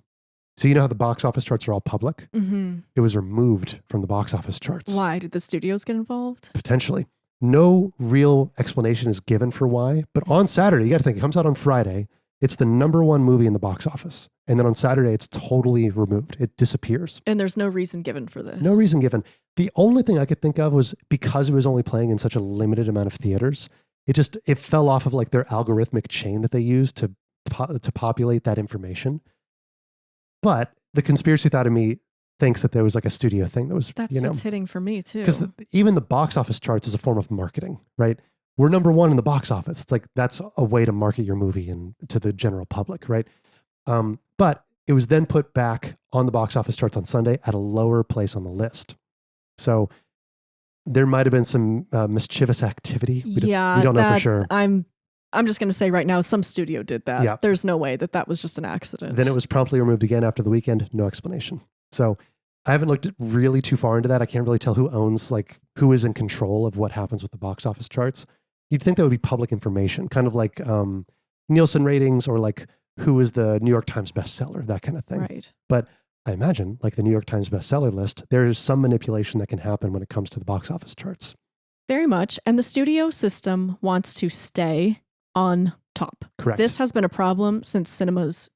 So you know how the box office charts are all public? It was removed from the box office charts. Why? Did the studios get involved? Potentially. No real explanation is given for why. But on Saturday, you got to think, it comes out on Friday. It's the #1 movie in the box office. And then on Saturday, it's totally removed. It disappears. And there's no reason given for this. No reason given. The only thing I could think of was because it was only playing in such a limited amount of theaters, it fell off of like their algorithmic chain that they use to populate that information. But the conspiracy thought of me thinks that there was like a studio thing that was, that's what's hitting for me too. Because even the box office charts is a form of marketing, right? We're number one in the box office. It's like, that's a way to market your movie and to the general public, right? But it was then put back on the box office charts on Sunday at a lower place on the list. So there might have been some mischievous activity. We don't know for sure. I'm just going to say right now, some studio did that. Yeah. There's no way that was just an accident. Then it was promptly removed again after the weekend. No explanation. So I haven't looked really too far into that. I can't really tell who is in control of what happens with the box office charts. You'd think that would be public information, kind of like Nielsen ratings or like who is the New York Times bestseller, that kind of thing. Right. But I imagine like the New York Times bestseller list, there is some manipulation that can happen when it comes to the box office charts. Very much. And the studio system wants to stay on top. Correct. This has been a problem since cinema's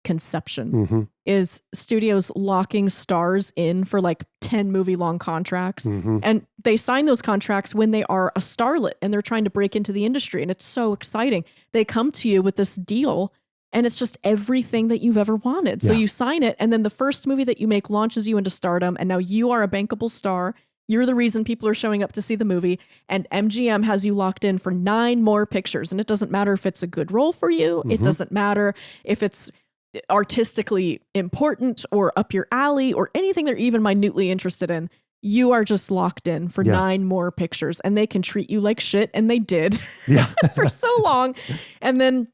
conception, is studios locking stars in for like 10 movie long contracts. And they sign those contracts when they are a starlet and they're trying to break into the industry. And it's so exciting. They come to you with this deal and it's just everything that you've ever wanted. So you sign it, and then the first movie that you make launches you into stardom, and now you are a bankable star. You're the reason people are showing up to see the movie, and MGM has you locked in for 9 more pictures. And it doesn't matter if it's a good role for you. It doesn't matter if it's artistically important or up your alley or anything they're even minutely interested in. You are just locked in for 9 more pictures, and they can treat you like shit. And they did for so long. And then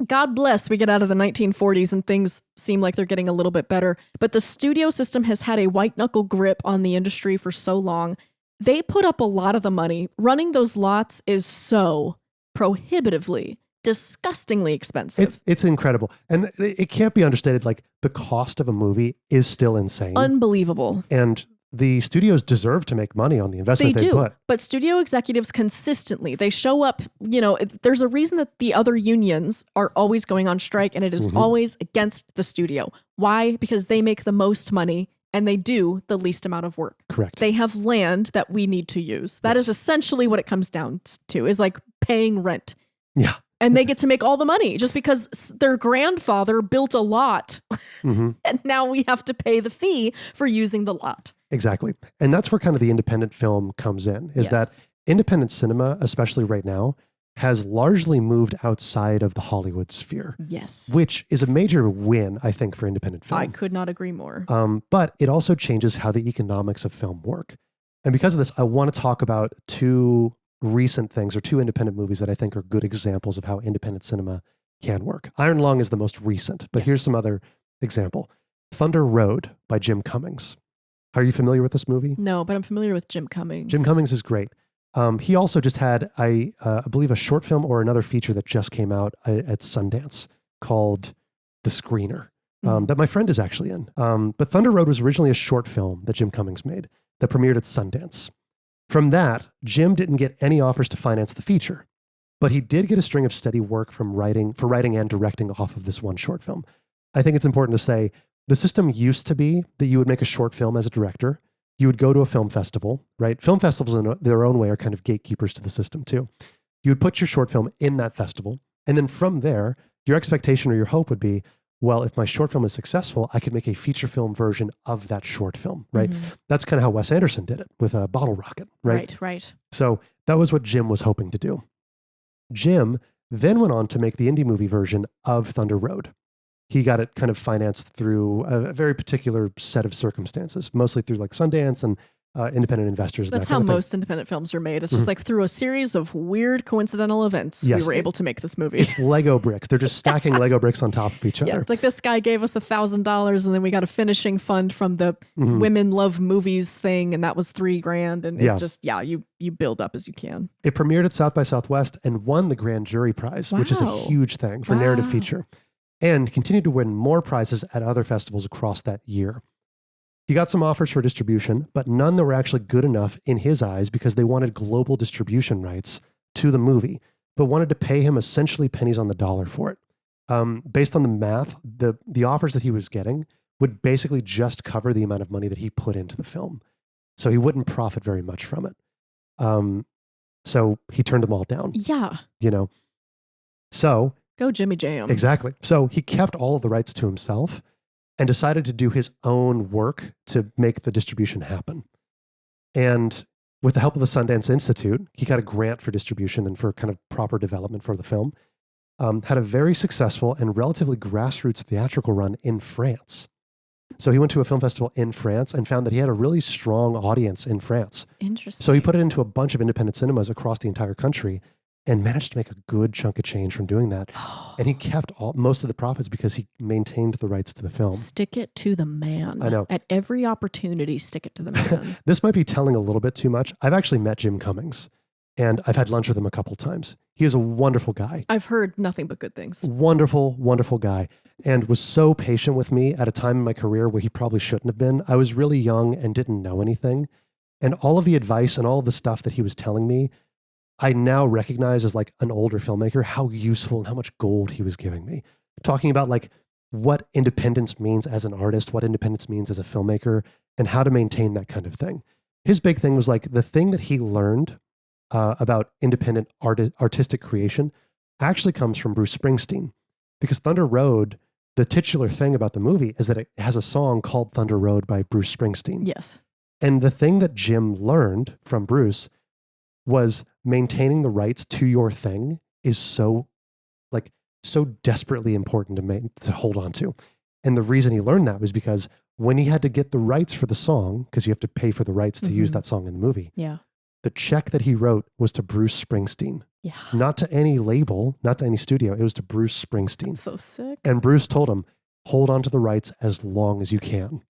God bless, we get out of the 1940s and things seem like they're getting a little bit better. But the studio system has had a white knuckle grip on the industry for so long. They put up a lot of the money. Running those lots is so prohibitively, disgustingly expensive. It's incredible. And it can't be understated. Like, the cost of a movie is still insane. Unbelievable. And the studios deserve to make money on the investment they put. But studio executives consistently, they show up, there's a reason that the other unions are always going on strike, and it is always against the studio. Why? Because they make the most money and they do the least amount of work. Correct. They have land that we need to use. That is essentially what it comes down to, is like paying rent. Yeah. And they get to make all the money just because their grandfather built a lot. And now we have to pay the fee for using the lot. Exactly. And that's where kind of the independent film comes in, is that independent cinema, especially right now, has largely moved outside of the Hollywood sphere. Yes. Which is a major win, I think, for independent film. I could not agree more. But it also changes how the economics of film work. And because of this, I want to talk about 2 recent things, or 2 independent movies that I think are good examples of how independent cinema can work. Iron Lung is the most recent, but here's some other example. Thunder Road by Jim Cummings. Are you familiar with this movie? No, but I'm familiar with Jim Cummings. Jim Cummings is great. He also just had, I believe, a short film or another feature that just came out at Sundance called The Screener, that my friend is actually in. But Thunder Road was originally a short film that Jim Cummings made that premiered at Sundance. From that, Jim didn't get any offers to finance the feature, but he did get a string of steady work for writing and directing off of this one short film. I think it's important to say the system used to be that you would make a short film as a director. You would go to a film festival, right? Film festivals in their own way are kind of gatekeepers to the system too. You would put your short film in that festival. And then from there, your expectation or your hope would be, well, if my short film is successful, I could make a feature film version of that short film, right? That's kind of how Wes Anderson did it with Bottle Rocket, right? Right. So that was what Jim was hoping to do. Jim then went on to make the indie movie version of Thunder Road. He got it kind of financed through a very particular set of circumstances, mostly through like Sundance and independent investors. That's how most independent films are made. It's just like through a series of weird coincidental events, we were able to make this movie. It's Lego bricks. They're just stacking Lego bricks on top of each other. It's like this guy gave us $1,000 and then we got a finishing fund from the Women Love Movies thing, and that was $3,000. And it just, you build up as you can. It premiered at South by Southwest and won the Grand Jury Prize, which is a huge thing for narrative feature, and continued to win more prizes at other festivals across that year. He got some offers for distribution, but none that were actually good enough in his eyes, because they wanted global distribution rights to the movie, but wanted to pay him essentially pennies on the dollar for it. Based on the math, the offers that he was getting would basically just cover the amount of money that he put into the film. So he wouldn't profit very much from it. So he turned them all down. Yeah. You know? So. Go Jimmy Jam. Exactly. So he kept all of the rights to himself and decided to do his own work to make the distribution happen. And with the help of the Sundance Institute, he got a grant for distribution and for kind of proper development for the film. Had a very successful and relatively grassroots theatrical run in France. So he went to a film festival in France and found that he had a really strong audience in France. Interesting. So he put it into a bunch of independent cinemas across the entire country and managed to make a good chunk of change from doing that. And he kept most of the profits because he maintained the rights to the film. Stick it to the man. I know. At every opportunity, stick it to the man. This might be telling a little bit too much. I've actually met Jim Cummings and I've had lunch with him a couple times. He is a wonderful guy. I've heard nothing but good things. Wonderful, wonderful guy. And was so patient with me at a time in my career where he probably shouldn't have been. I was really young and didn't know anything. And all of the advice and all of the stuff that he was telling me, I now recognize as like an older filmmaker, how useful and how much gold he was giving me. Talking about like what independence means as an artist, what independence means as a filmmaker, and how to maintain that kind of thing. His big thing was like the thing that he learned about independent artistic creation actually comes from Bruce Springsteen. Because Thunder Road, the titular thing about the movie is that it has a song called Thunder Road by Bruce Springsteen. Yes. And the thing that Jim learned from Bruce was maintaining the rights to your thing is so desperately important to hold on to. And the reason he learned that was because when he had to get the rights for the song, because you have to pay for the rights to use that song in the movie. Yeah. The check that he wrote was to Bruce Springsteen. Yeah. Not to any label, not to any studio. It was to Bruce Springsteen. That's so sick. And Bruce told him, hold on to the rights as long as you can.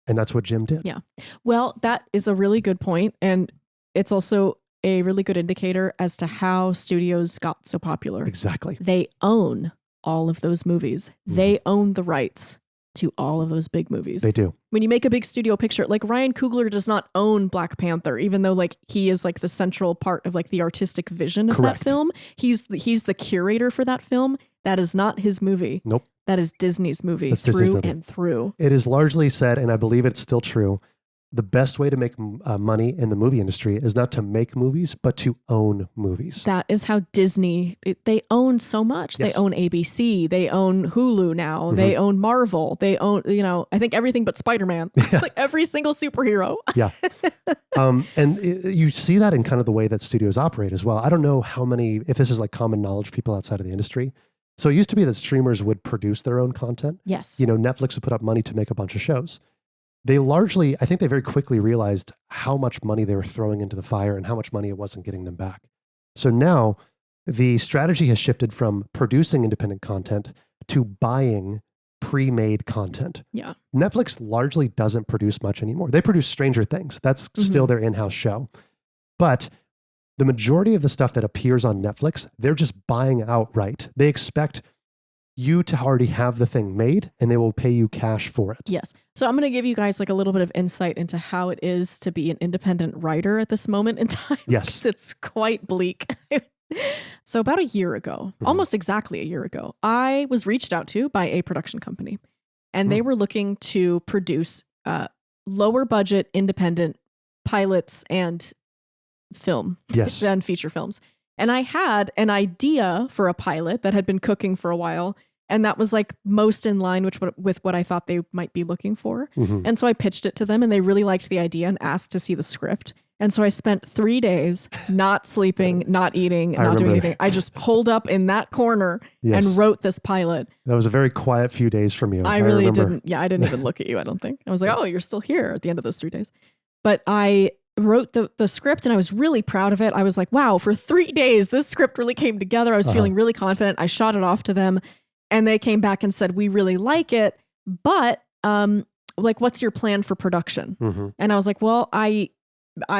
And that's what Jim did. Yeah. Well, that is a really good point. And it's also a really good indicator as to how studios got so popular. Exactly. They own all of those movies. They own the rights to all of those big movies. They do. When you make a big studio picture, like Ryan Coogler does not own Black Panther, even though like he is like the central part of like the artistic vision of Correct. that film. He's the curator for that film. That is not his movie. Nope. That is Disney's movie. That's through Disney's movie. And through. It is largely said, and I believe it's still true, the best way to make money in the movie industry is not to make movies, but to own movies. That is how Disney, they own so much. Yes. They own ABC. They own Hulu now. They own Marvel. They own, I think everything but Spider-Man. Yeah. Like every single superhero. Yeah. You see that in kind of the way that studios operate as well. I don't know if this is like common knowledge for people outside of the industry. So it used to be that streamers would produce their own content. Yes. Netflix would put up money to make a bunch of shows. I think they very quickly realized how much money they were throwing into the fire and how much money it wasn't getting them back. So now the strategy has shifted from producing independent content to buying pre-made content. Yeah. Netflix largely doesn't produce much anymore. They produce Stranger Things. That's still their in-house show. But the majority of the stuff that appears on Netflix, they're just buying outright. They expect you to already have the thing made and they will pay you cash for it. Yes. So I'm going to give you guys like a little bit of insight into how it is to be an independent writer at this moment in time. Yes. Because it's quite bleak. So about a year ago, almost exactly a year ago, I was reached out to by a production company and they were looking to produce lower budget independent pilots and film and feature films. And I had an idea for a pilot that had been cooking for a while. And that was like most in line with what I thought they might be looking for. And so I pitched it to them and they really liked the idea and asked to see the script. And so I spent 3 days not sleeping, not eating, not doing anything. I just holed up in that corner and wrote this pilot. That was a very quiet few days from you. I really didn't. Yeah, I didn't even look at you, I don't think. I was like, oh, you're still here at the end of those 3 days. But I wrote the script and I was really proud of it. I was like, wow, for 3 days, this script really came together. I was feeling really confident. I shot it off to them and they came back and said, we really like it, but like, what's your plan for production? And I was like, well, I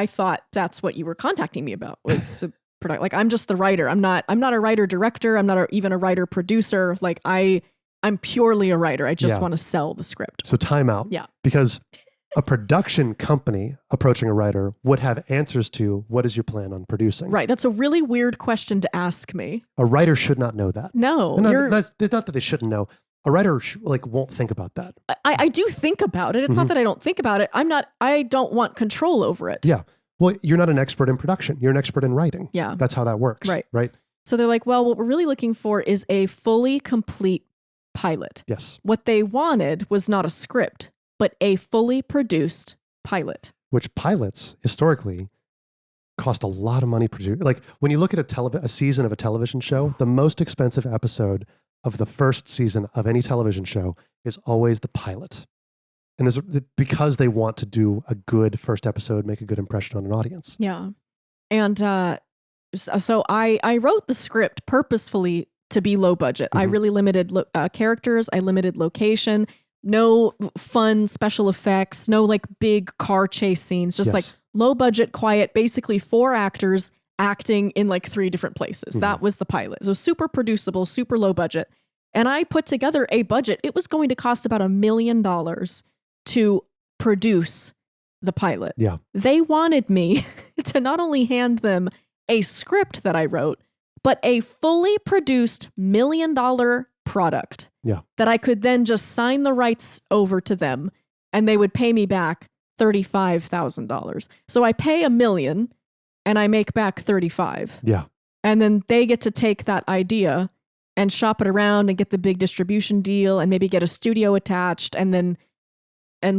thought that's what you were contacting me about was the product. Like, I'm just the writer. I'm not a writer director. I'm not even a writer producer. Like I'm purely a writer. I just want to sell the script. So time out. Yeah. Because a production company approaching a writer would have answers to what is your plan on producing. Right. That's a really weird question to ask me. A writer should not know that. No. It's not that they shouldn't know. A writer won't think about that. I do think about it. It's not that I don't think about it. I don't want control over it. Yeah. Well, you're not an expert in production. You're an expert in writing. Yeah. That's how that works. Right. So they're like, well, what we're really looking for is a fully complete pilot. Yes. What they wanted was not a script, but a fully produced pilot. Which pilots historically cost a lot of money to produce. Like when you look at a season of a television show, the most expensive episode of the first season of any television show is always the pilot. And because they want to do a good first episode, make a good impression on an audience. Yeah. And so I wrote the script purposefully to be low budget. I really limited characters. I limited location. No fun special effects. No like big car chase scenes. Just like low budget, quiet, basically 4 actors acting in like 3 different places. That was the pilot. So super producible, super low budget. And I put together a budget. It was going to cost about $1 million to produce the pilot. Yeah. They wanted me to not only hand them a script that I wrote, but a fully produced $1 million product. Yeah. That I could then just sign the rights over to them and they would pay me back $35,000. So I pay $1 million and I make back 35. Yeah. And then they get to take that idea and shop it around and get the big distribution deal and maybe get a studio attached and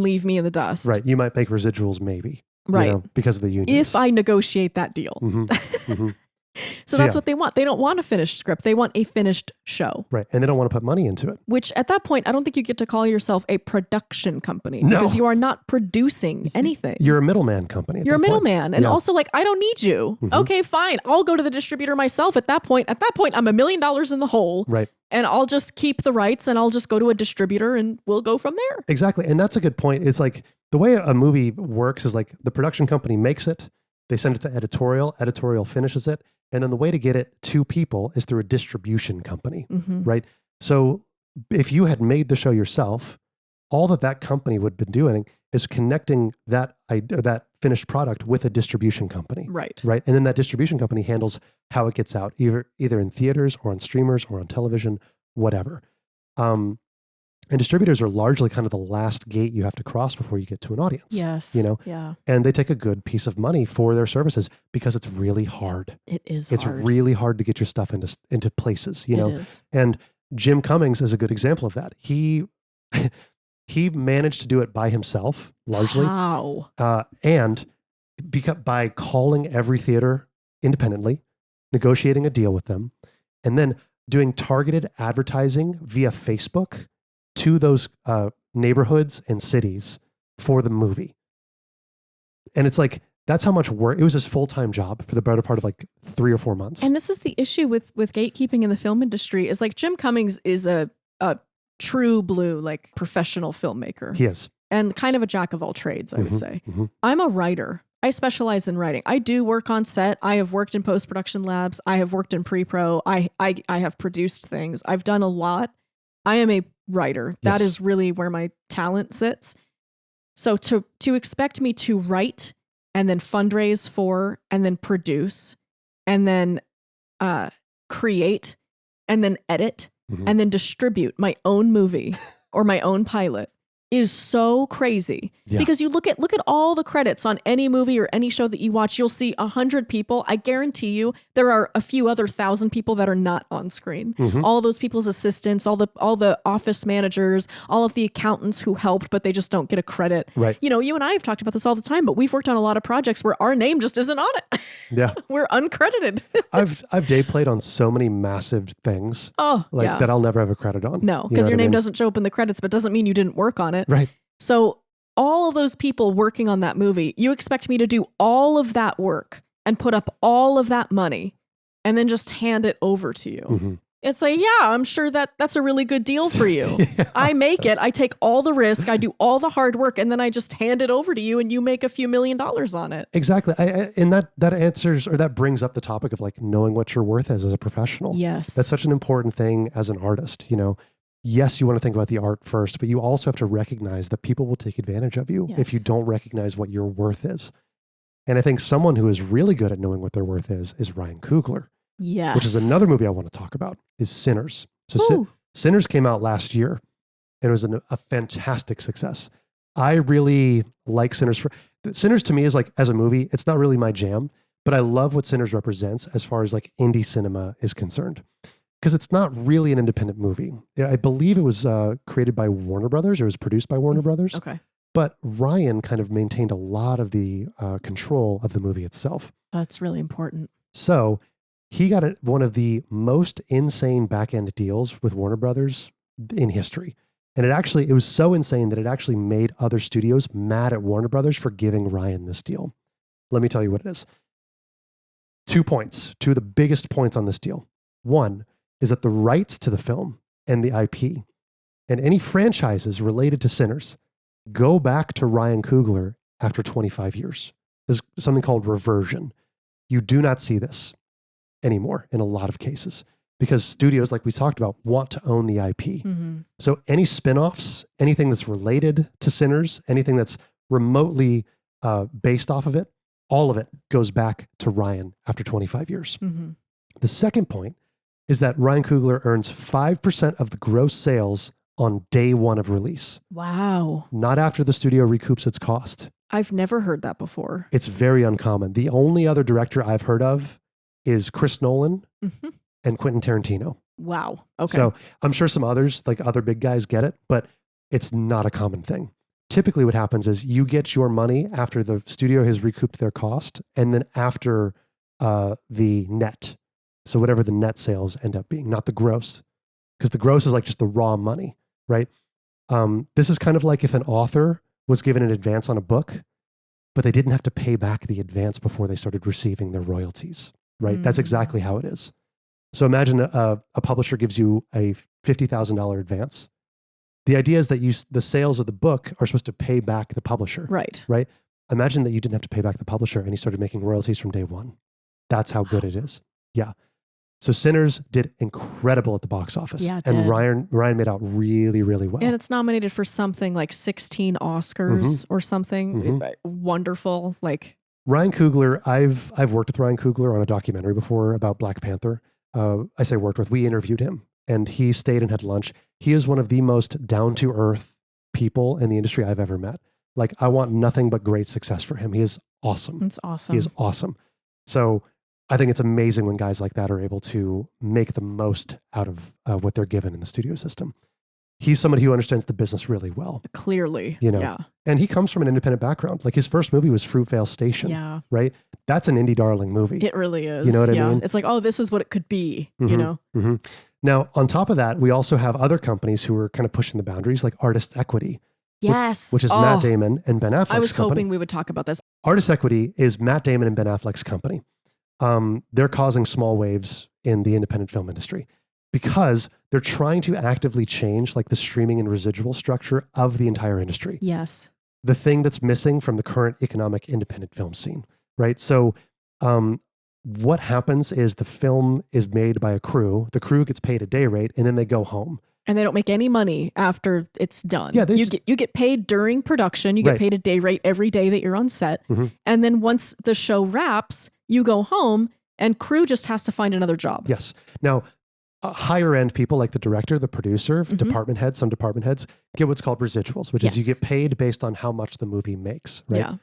leave me in the dust. Right. You might make residuals maybe. Right. Because of the unions. If I negotiate that deal. So that's what they want. They don't want a finished script. They want a finished show. Right. And they don't want to put money into it. Which at that point, I don't think you get to call yourself a production company. No. Because you are not producing anything. You're a middleman company. You're a middleman. And also like, I don't need you. Okay, fine. I'll go to the distributor myself at that point. At that point, I'm $1 million in the hole. Right. And I'll just keep the rights and I'll just go to a distributor and we'll go from there. Exactly. And that's a good point. It's like the way a movie works is like the production company makes it, they send it to editorial finishes it. And then the way to get it to people is through a distribution company, right? So if you had made the show yourself, all that company would have been doing is connecting that finished product with a distribution company. Right. Right. And then that distribution company handles how it gets out, either in theaters or on streamers or on television, whatever. And distributors are largely kind of the last gate you have to cross before you get to an audience. Yes. Yeah. And they take a good piece of money for their services because it's really hard. It is It's hard. really hard to get your stuff into places, It is. And Jim Cummings is a good example of that. He managed to do it by himself, largely. Wow. And by calling every theater independently, negotiating a deal with them, and then doing targeted advertising via Facebook to those neighborhoods and cities for the movie. And it's like, that's how much work. It was his full-time job for the better part of like 3 or 4 months. And this is the issue with gatekeeping in the film industry is like Jim Cummings is a true blue, like professional filmmaker. He is. And kind of a jack of all trades, I would say. I'm a writer. I specialize in writing. I do work on set. I have worked in post-production labs. I have worked in pre-pro. I have produced things. I've done a lot. I am a writer. That is really where my talent sits. So to expect me to write and then fundraise for and then produce and then create and then edit and then distribute my own movie or my own pilot is so crazy because you look at all the credits on any movie or any show that you watch, you'll see 100 people. I guarantee you there are a few other 1,000 people that are not on screen. All those people's assistants, all the office managers, all of the accountants who helped, but they just don't get a credit. Right. You know, you and I have talked about this all the time, but we've worked on a lot of projects where our name just isn't on it. Yeah. We're uncredited. I've day played on so many massive things that I'll never have a credit on. No, because your name doesn't show up in the credits, but doesn't mean you didn't work on it. Right. So all of those people working on that movie, you expect me to do all of that work and put up all of that money and then just hand it over to you. It's like, yeah, I'm sure that's a really good deal for you. I make it. I take all the risk. I do all the hard work and then I just hand it over to you and you make a few $1 million on it. Exactly. And that answers, or that brings up the topic of like knowing what your worth is as a professional. Yes. That's such an important thing as an artist, Yes, you want to think about the art first, but you also have to recognize that people will take advantage of you if you don't recognize what your worth is. And I think someone who is really good at knowing what their worth is Ryan Coogler. Yes. Which is another movie I want to talk about, is Sinners. So Sinners came out last year, and it was a fantastic success. I really like Sinners. Sinners to me is like, as a movie, it's not really my jam, but I love what Sinners represents as far as like indie cinema is concerned. Because it's not really an independent movie. I believe it was created by Warner Brothers, or it was produced by Warner Brothers. Okay. But Ryan kind of maintained a lot of the control of the movie itself. That's really important. So he got one of the most insane back-end deals with Warner Brothers in history. And it was so insane that it actually made other studios mad at Warner Brothers for giving Ryan this deal. Let me tell you what it is. 2 points, two of the biggest points on this deal. One is that the rights to the film and the IP and any franchises related to Sinners go back to Ryan Coogler after 25 years. There's something called reversion. You do not see this anymore in a lot of cases because studios, like we talked about, want to own the IP. Mm-hmm. So any spinoffs, anything that's related to Sinners, anything that's remotely based off of it, all of it goes back to Ryan after 25 years. Mm-hmm. The second point is that Ryan Coogler earns 5% of the gross sales on day one of release. Wow. Not after the studio recoups its cost. I've never heard that before. It's very uncommon. The only other director I've heard of is Chris Nolan and Quentin Tarantino. Wow. Okay. So I'm sure some others, like other big guys, get it, but it's not a common thing. Typically what happens is you get your money after the studio has recouped their cost and then after the net. So whatever the net sales end up being, not the gross, because the gross is like just the raw money, right? This is kind of like if an author was given an advance on a book, but they didn't have to pay back the advance before they started receiving their royalties, right? That's exactly how it is. So imagine a publisher gives you a $50,000 advance. The idea is that the sales of the book are supposed to pay back the publisher, right? Right? Imagine that you didn't have to pay back the publisher and you started making royalties from day one. That's how good it is. Yeah. So Sinners did incredible at the box office. Yeah, it and did. Ryan made out really, really well. And it's nominated for something like 16 Oscars or something. Wonderful. Like Ryan Coogler, I've worked with Ryan Coogler on a documentary before about Black Panther. I say worked with, we interviewed him and he stayed and had lunch. He is one of the most down-to-earth people in the industry I've ever met. Like I want nothing but great success for him. He is awesome. It's awesome. He is awesome. So I think it's amazing when guys like that are able to make the most out of what they're given in the studio system. He's somebody who understands the business really well. Clearly. You know, yeah. And he comes from an independent background. Like his first movie was Fruitvale Station. Yeah. Right? That's an indie darling movie. It really is. You know what I mean? It's like, oh, this is what it could be, you know? Now, on top of that, we also have other companies who are kind of pushing the boundaries, like Artist Equity. Yes. Which is Matt Damon and Ben Affleck's I was company. hoping we would talk about this. Artist Equity is Matt Damon and Ben Affleck's company. They're causing small waves in the independent film industry because they're trying to actively change like the streaming and residual structure of the entire industry. Yes. The thing that's missing from the current economic independent film scene, right? So what happens is the film is made by a crew. The crew gets paid a day rate and then they go home. And they don't make any money after it's done. Yeah, you get paid during production. You get paid a day rate every day that you're on set. And then once the show wraps, you go home and crew just has to find another job. Yes. Now, higher end people like the director, the producer, department heads, some department heads get what's called residuals, which is you get paid based on how much the movie makes, right?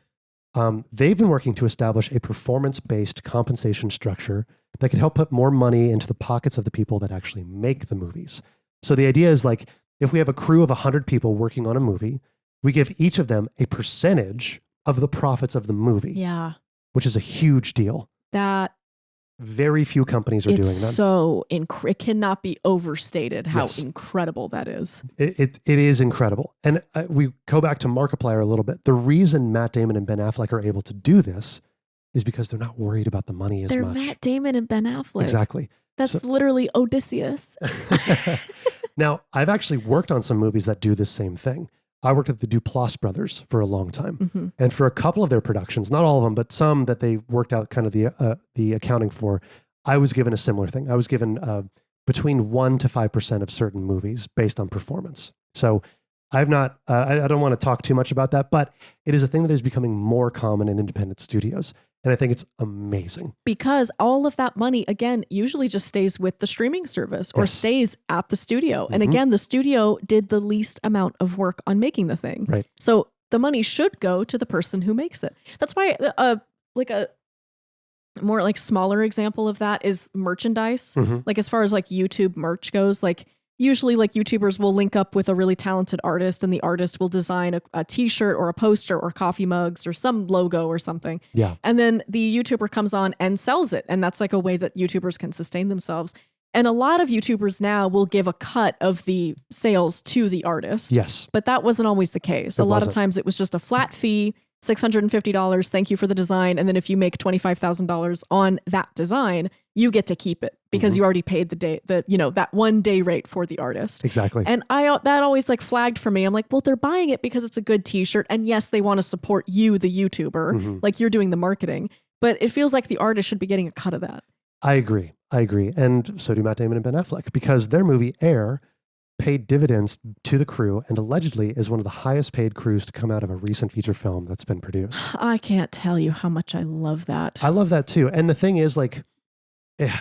Yeah. They've been working to establish a performance-based compensation structure that can help put more money into the pockets of the people that actually make the movies. So the idea is like, if we have a crew of 100 people working on a movie, we give each of them a percentage of the profits of the movie. Yeah. Which is a huge deal. That very few companies are doing that. So it cannot be overstated how incredible that is. It is incredible. And we go back to Markiplier a little bit. The reason Matt Damon and Ben Affleck are able to do this is because they're not worried about the money as much. They're Matt Damon and Ben Affleck. Exactly. That's literally Odysseus. Now, I've actually worked on some movies that do the same thing. I worked with the Duplass brothers for a long time. And for a couple of their productions, not all of them, but some that they worked out kind of the accounting for, I was given a similar thing. I was given between 1% to 5% of certain movies based on performance. So I've not, I don't want to talk too much about that, but it is a thing that is becoming more common in independent studios. And I think it's amazing. Because all of that money, again, usually just stays with the streaming service or stays at the studio. And again, the studio did the least amount of work on making the thing. Right. So the money should go to the person who makes it. That's why like a more like smaller example of that is merchandise. Like as far as like YouTube merch goes, like usually like YouTubers will link up with a really talented artist and the artist will design a t-shirt or a poster or coffee mugs or some logo or something. Yeah. And then the YouTuber comes on and sells it. And that's like a way that YouTubers can sustain themselves. And a lot of YouTubers now will give a cut of the sales to the artist. Yes. But that wasn't always the case. A lot of times it was just a flat fee, $650. Thank you for the design. And then if you make $25,000 on that design, you get to keep it because you already paid that 1 day rate for the artist. Exactly. And that always like flagged for me. I'm like, well, they're buying it because it's a good t-shirt. And yes, they want to support you, the YouTuber, like you're doing the marketing, but it feels like the artist should be getting a cut of that. I agree. And so do Matt Damon and Ben Affleck, because their movie Air paid dividends to the crew and allegedly is one of the highest paid crews to come out of a recent feature film that's been produced. I can't tell you how much I love that. I love that too. And the thing is, like,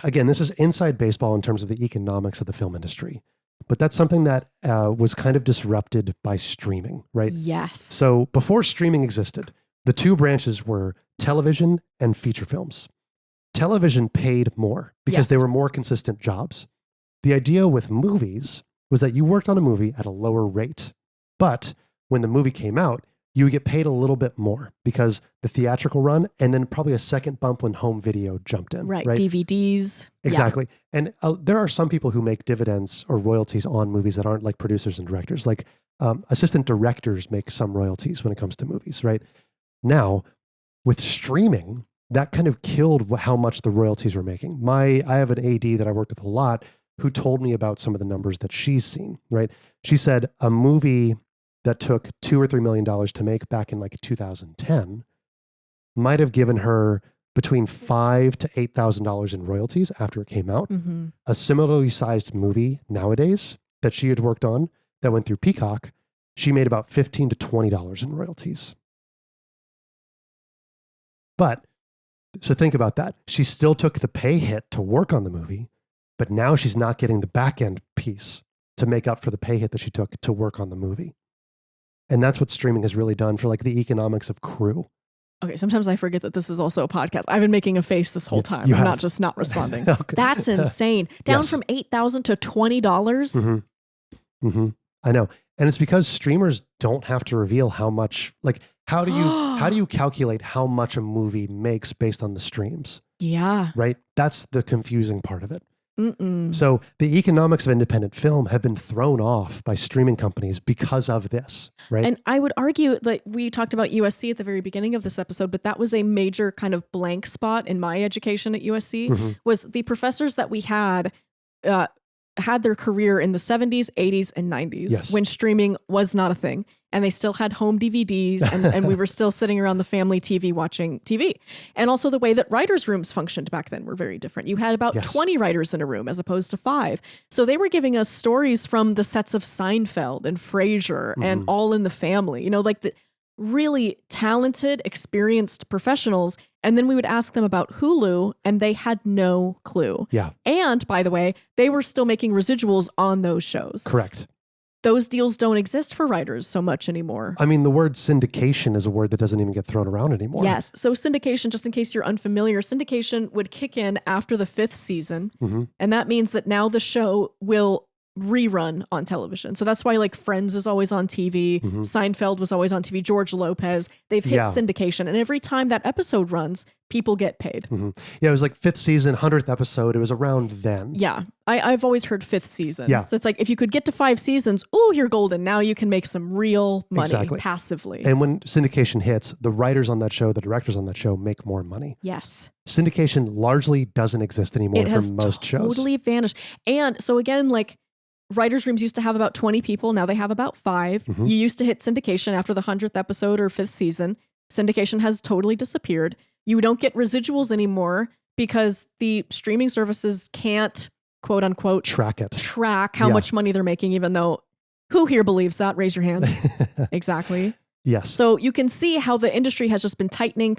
again, this is inside baseball in terms of the economics of the film industry, but that's something that was kind of disrupted by streaming, right? Yes. So before streaming existed, the two branches were television and feature films. Television paid more because they were more consistent jobs. The idea with movies was that you worked on a movie at a lower rate, but when the movie came out, you would get paid a little bit more because the theatrical run and then probably a second bump when home video jumped in. Right. DVDs. Exactly. Yeah. And there are some people who make dividends or royalties on movies that aren't like producers and directors. Like assistant directors make some royalties when it comes to movies, right? Now, with streaming, that kind of killed how much the royalties were making. I have an AD that I worked with a lot who told me about some of the numbers that she's seen, right? She said a movie that took $2 or $3 million to make back in like 2010 might have given her between $5,000 to $8,000 in royalties after it came out. A similarly sized movie nowadays that she had worked on that went through Peacock, she made about $15 to $20 in royalties. But so think about that. She still took the pay hit to work on the movie, but now she's not getting the back end piece to make up for the pay hit that she took to work on the movie. And that's what streaming has really done for like the economics of crew. Okay, sometimes I forget that this is also a podcast. I've been making a face this whole time. I'm not just not responding. Okay. That's insane. Down from $8,000 to $20. I know. And it's because streamers don't have to reveal how much, like, how do you calculate how much a movie makes based on the streams? Yeah. Right? That's the confusing part of it. So the economics of independent film have been thrown off by streaming companies because of this, right? And I would argue, like we talked about USC at the very beginning of this episode, but that was a major kind of blank spot in my education at USC, was the professors that we had their career in the 70s, 80s, and 90s when streaming was not a thing. And they still had home DVDs and we were still sitting around the family TV watching TV. And also the way that writers' rooms functioned back then were very different. You had about 20 writers in a room as opposed to 5. So they were giving us stories from the sets of Seinfeld and Frasier and All in the Family, you know, like the really talented, experienced professionals. And then we would ask them about Hulu and they had no clue. Yeah. And by the way, they were still making residuals on those shows. Correct. Those deals don't exist for writers so much anymore. I mean, the word syndication is a word that doesn't even get thrown around anymore. Yes. So syndication, just in case you're unfamiliar, syndication would kick in after the 5th season. And that means that now the show will rerun on television. So that's why like Friends is always on TV. Seinfeld was always on TV. George Lopez. They've hit syndication. And every time that episode runs, people get paid. Yeah, it was like 5th season, 100th episode. It was around then. Yeah. I've always heard 5th season. Yeah. So it's like, if you could get to 5 seasons, you're golden. Now you can make some real money passively. And when syndication hits, the writers on that show, the directors on that show make more money. Yes. Syndication largely doesn't exist anymore for most shows. Totally vanished. And so again, like, writers' rooms used to have about 20 people. Now they have about 5. You used to hit syndication after the 100th episode or 5th season. Syndication has totally disappeared. You don't get residuals anymore because the streaming services can't, quote unquote, track how much money they're making, even though Who here believes that? Raise your hand. Exactly. Yes. So you can see how the industry has just been tightening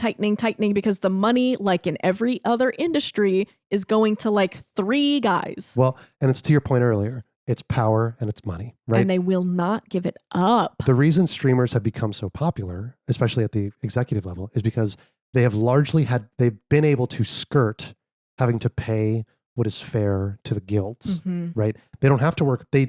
because the money, like in every other industry, is going to like 3 guys. Well, and it's to your point earlier, it's power and it's money, right? And they will not give it up. The reason streamers have become so popular, especially at the executive level, is because they've been able to skirt having to pay what is fair to the guilds, right? They don't have to work. They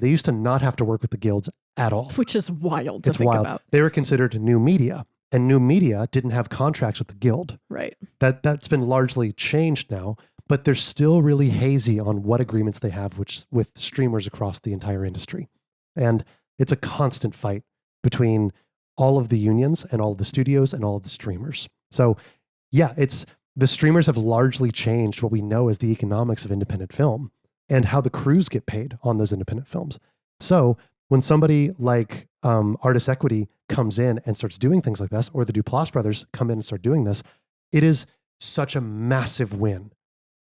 used to not have to work with the guilds at all. Which is wild to think about. They were considered new media, and new media didn't have contracts with the guild. Right. That's been largely changed now, but they're still really hazy on what agreements they have with streamers across the entire industry. And it's a constant fight between all of the unions and all of the studios and all of the streamers. So yeah, the streamers have largely changed what we know as the economics of independent film and how the crews get paid on those independent films. So when somebody like Artist Equity comes in and starts doing things like this, or the Duplass brothers come in and start doing this, it is such a massive win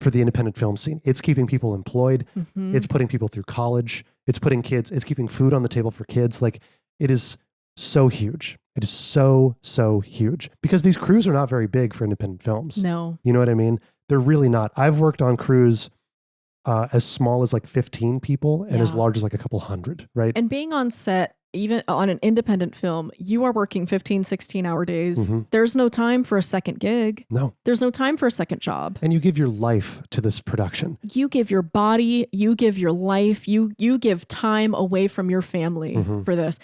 for the independent film scene. It's keeping people employed. It's putting people through college. It's keeping food on the table for kids. Like, it is so huge. It is so, so huge because these crews are not very big for independent films. No. You know what I mean? They're really not. I've worked on crews as small as like 15 people and as large as like a couple hundred, right? And being on set, even on an independent film, you are working 15, 16-hour days. There's no time for a second gig. No. There's no time for a second job. And you give your life to this production. You give your body, you give your life, you give time away from your family for this.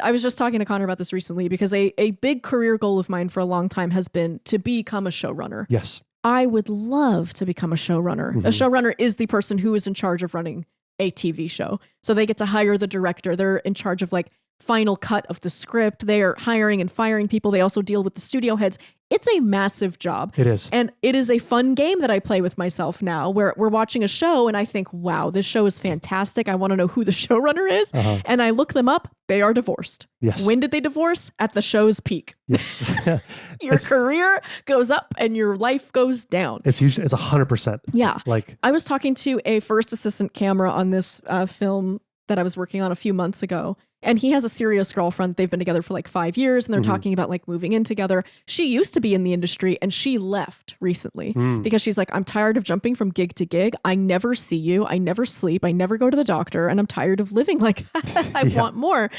I was just talking to Connor about this recently because a big career goal of mine for a long time has been to become a showrunner. Yes. I would love to become a showrunner. A showrunner is the person who is in charge of running a TV show. So they get to hire the director. They're in charge of like final cut of the script. They are hiring and firing people. They also deal with the studio heads. It's a massive job. It is. And it is a fun game that I play with myself now where we're watching a show and I think, wow, this show is fantastic. I want to know who the showrunner is. And I look them up. They are divorced. Yes. When did they divorce? At the show's peak. Yes. Your career goes up and your life goes down. It's 100%. Yeah. Like, I was talking to a first assistant camera on this film that I was working on a few months ago. And he has a serious girlfriend. They've been together for like 5 years and they're talking about like moving in together. She used to be in the industry and she left recently because she's like, I'm tired of jumping from gig to gig. I never see you. I never sleep. I never go to the doctor and I'm tired of living like that. I want more.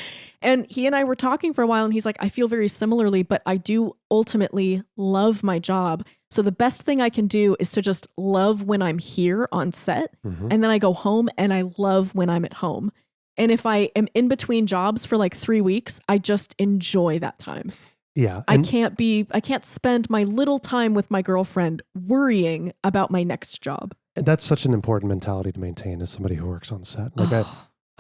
And he and I were talking for a while and he's like, I feel very similarly, but I do ultimately love my job. So the best thing I can do is to just love when I'm here on set. And then I go home and I love when I'm at home. And if I am in between jobs for like 3 weeks, I just enjoy that time. Yeah. I can't spend my little time with my girlfriend worrying about my next job. And that's such an important mentality to maintain as somebody who works on set. Like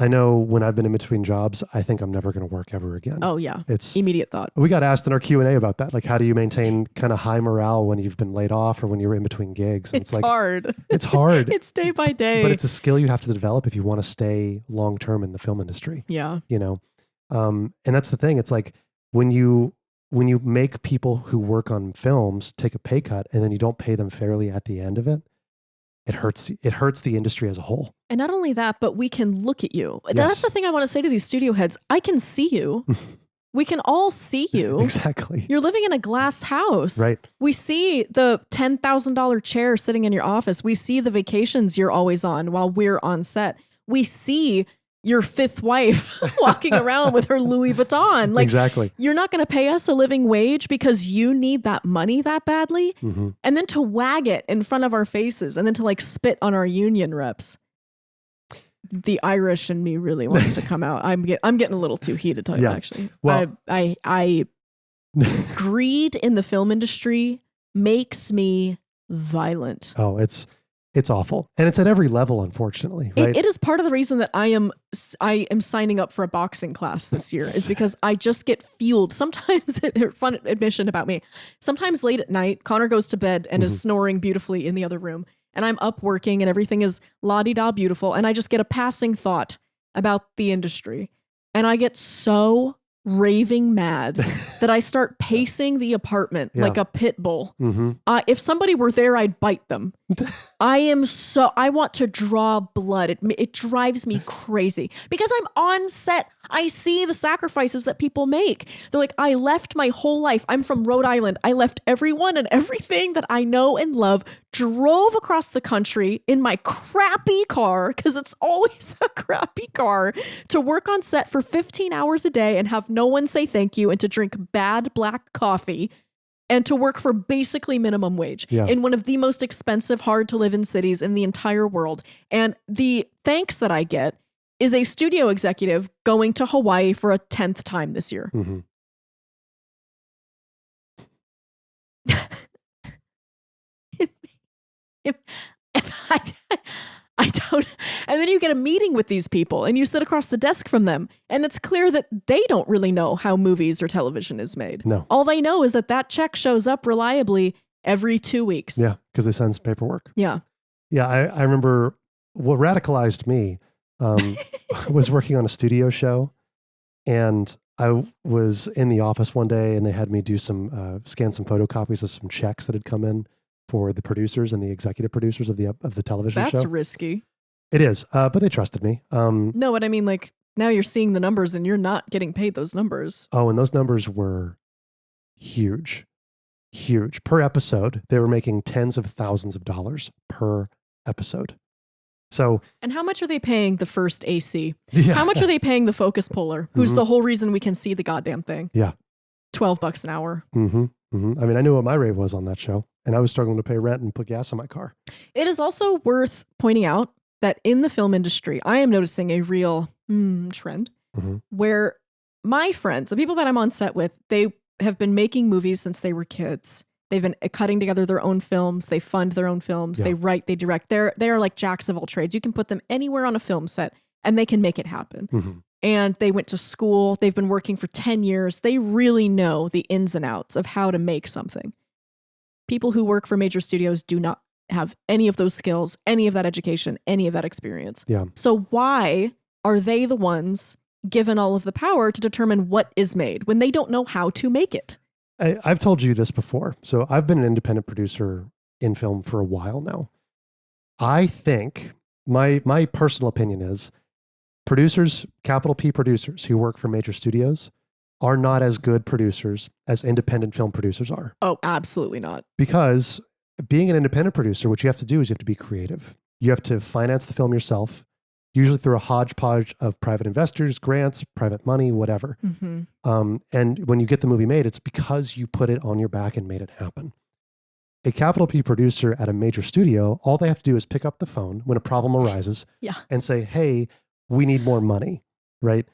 I know when I've been in between jobs, I think I'm never going to work ever again. Oh yeah. It's immediate thought. We got asked in our Q&A about that. Like, how do you maintain kind of high morale when you've been laid off or when you're in between gigs? And it's like, hard. It's hard. It's day by day. But it's a skill you have to develop if you want to stay long-term in the film industry. Yeah. You know? And that's the thing. It's like when you make people who work on films take a pay cut and then you don't pay them fairly at the end of it, it hurts the industry as a whole. And not only that, but we can look at you. Yes. That's the thing I want to say to these studio heads. I can see you. We can all see you. Exactly. You're living in a glass house. Right. We see the $10,000 chair sitting in your office. We see the vacations you're always on while we're on set. We see your fifth wife walking around with her Louis Vuitton. Like, exactly. You're not going to pay us a living wage because you need that money that badly. And then to wag it in front of our faces and then to like spit on our union reps. The Irish in me really wants to come out. I'm getting a little too heated, actually. Well, I greed in the film industry makes me violent. Oh, it's awful. And it's at every level, unfortunately. Right? It is part of the reason that I am signing up for a boxing class this year is because I just get fueled. Sometimes, fun admission about me, sometimes late at night, Connor goes to bed and is snoring beautifully in the other room. And I'm up working and everything is la-di-da beautiful. And I just get a passing thought about the industry. And I get so raving mad that I start pacing the apartment like a pit bull. If somebody were there, I'd bite them. I want to draw blood. It drives me crazy because I'm on set. I see the sacrifices that people make. They're like, I left my whole life. I'm from Rhode Island. I left everyone and everything that I know and love, drove across the country in my crappy car, because it's always a crappy car, to work on set for 15 hours a day and have no one say thank you, and to drink bad black coffee, and to work for basically minimum wage in one of the most expensive, hard to live in cities in the entire world. And the thanks that I get is a studio executive going to Hawaii for a 10th time this year. I don't. And then you get a meeting with these people and you sit across the desk from them, and it's clear that they don't really know how movies or television is made. No. All they know is that check shows up reliably every 2 weeks. Yeah, because they send paperwork. Yeah. Yeah, I remember what radicalized me was working on a studio show, and I was in the office one day and they had me do scan some photocopies of some checks that had come in for the producers and the executive producers of the television show. That's risky. It is, but they trusted me. No, what I mean, like, now you're seeing the numbers and you're not getting paid those numbers. Oh, and those numbers were huge. Per episode. They were making tens of thousands of dollars per episode. So, and how much are they paying the first AC? Yeah. How much are they paying the focus puller, who's the whole reason we can see the goddamn thing? Yeah. $12 an hour. I mean, I knew what my rate was on that show, and I was struggling to pay rent and put gas in my car. It is also worth pointing out that in the film industry, I am noticing a real trend where my friends, the people that I'm on set with, they have been making movies since they were kids. They've been cutting together their own films. They fund their own films. They write, they direct. They are like jacks of all trades. You can put them anywhere on a film set and they can make it happen. And they went to school. They've been working for 10 years. They really know the ins and outs of how to make something. People who work for major studios do not have any of those skills, any of that education, any of that experience. Yeah. So why are they the ones given all of the power to determine what is made when they don't know how to make it? I've told you this before. So I've been an independent producer in film for a while now. I think my personal opinion is producers, capital P producers who work for major studios are not as good producers as independent film producers are. Oh, absolutely not. Because being an independent producer, what you have to do is you have to be creative. You have to finance the film yourself, usually through a hodgepodge of private investors, grants, private money, whatever. And when you get the movie made, it's because you put it on your back and made it happen. A capital P producer at a major studio, all they have to do is pick up the phone when a problem arises and say, hey, we need more money, right?